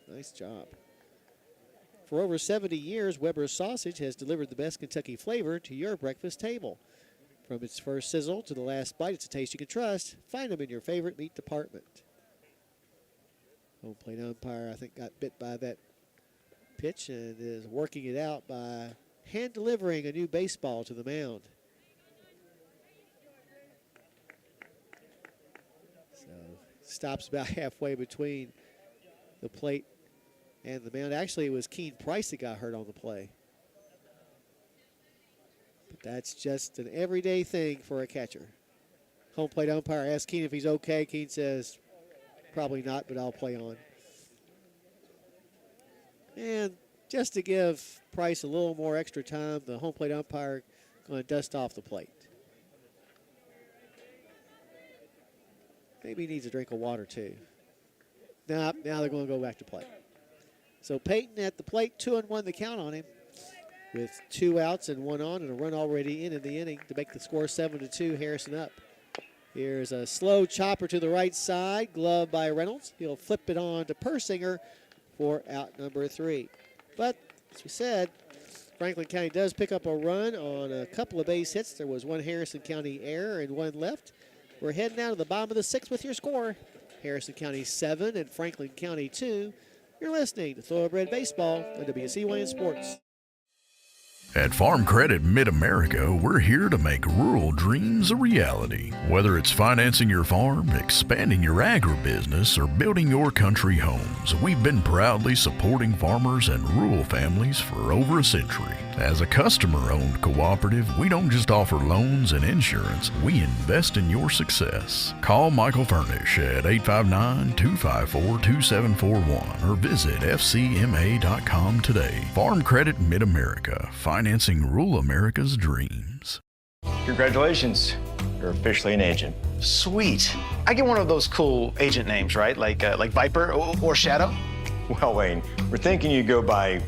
Nice job. For over 70 years, Weber's Sausage has delivered the best Kentucky flavor to your breakfast table. From its first sizzle to the last bite, it's a taste you can trust. Find them in your favorite meat department. Home plate umpire, I think, got bit by that pitch and is working it out by hand delivering a new baseball to the mound. So stops about halfway between the plate and the mound. Actually, it was Keen Price that got hurt on the play. But that's just an everyday thing for a catcher. Home plate umpire asks Keen if he's okay. Keen says, probably not, but I'll play on. And just to give Price a little more extra time, the home plate umpire going to dust off the plate. Maybe he needs a drink of water too. Now they're going to go back to play. So Payton at the plate, 2-1 the count on him, with 2 outs and 1 on and a run already in the inning to make the score 7-2. Harrison up. Here's a slow chopper to the right side, glove by Reynolds. He'll flip it on to Persinger for out number 3. But as we said, Franklin County does pick up a run on a couple of base hits. There was 1 Harrison County error and 1 left. We're heading down to the bottom of the 6th with your score. Harrison County 7 and Franklin County 2. You're listening to Thoroughbred Baseball on WCYN Sports. At Farm Credit Mid-America, we're here to make rural dreams a reality. Whether it's financing your farm, expanding your agribusiness, or building your country homes, we've been proudly supporting farmers and rural families for over a century. As a customer-owned cooperative, we don't just offer loans and insurance, we invest in your success. Call Michael Furnish at 859-254-2741 or visit fcma.com today. Farm Credit Mid-America, financing rural America's dreams. Congratulations, you're officially an agent. Sweet. I get one of those cool agent names, right? Like Viper or Shadow? Well, Wayne, we're thinking you go by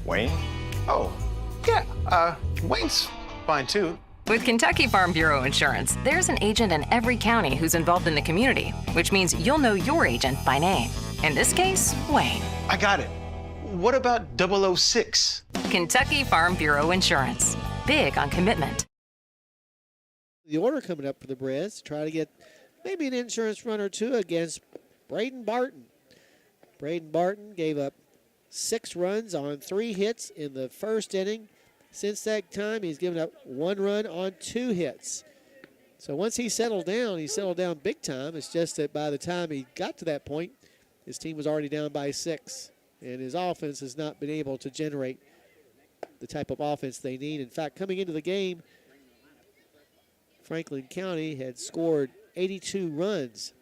Wayne? Oh, yeah, Wayne's fine too. With Kentucky Farm Bureau Insurance, there's an agent in every county who's involved in the community, which means you'll know your agent by name. In this case, Wayne. I got it. What about 006? Kentucky Farm Bureau Insurance. Big on commitment. The order coming up for the Breds to try to get maybe an insurance run or two against Braden Barton. Braden Barton gave up 6 runs on 3 hits in the first inning. Since that time, he's given up 1 run on 2 hits. So once he settled down big time. It's just that by the time he got to that point, his team was already down by 6. And his offense has not been able to generate the type of offense they need. In fact, coming into the game, Franklin County had scored 82 runs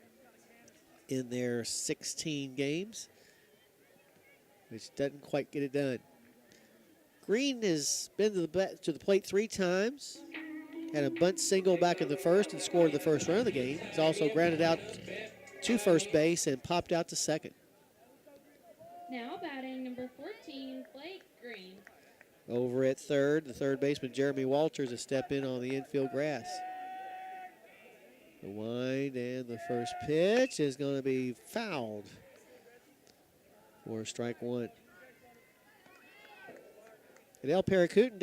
in their 16 games, which doesn't quite get it done. Green has been to the plate 3 times, had a bunt single back in the first and scored the first run of the game. He's also grounded out to first base and popped out to second. Now batting number 14, Blake Green. Over at third, the third baseman Jeremy Walters a step in on the infield grass. The wind and the first pitch is going to be fouled for strike 1. At El Paracutan,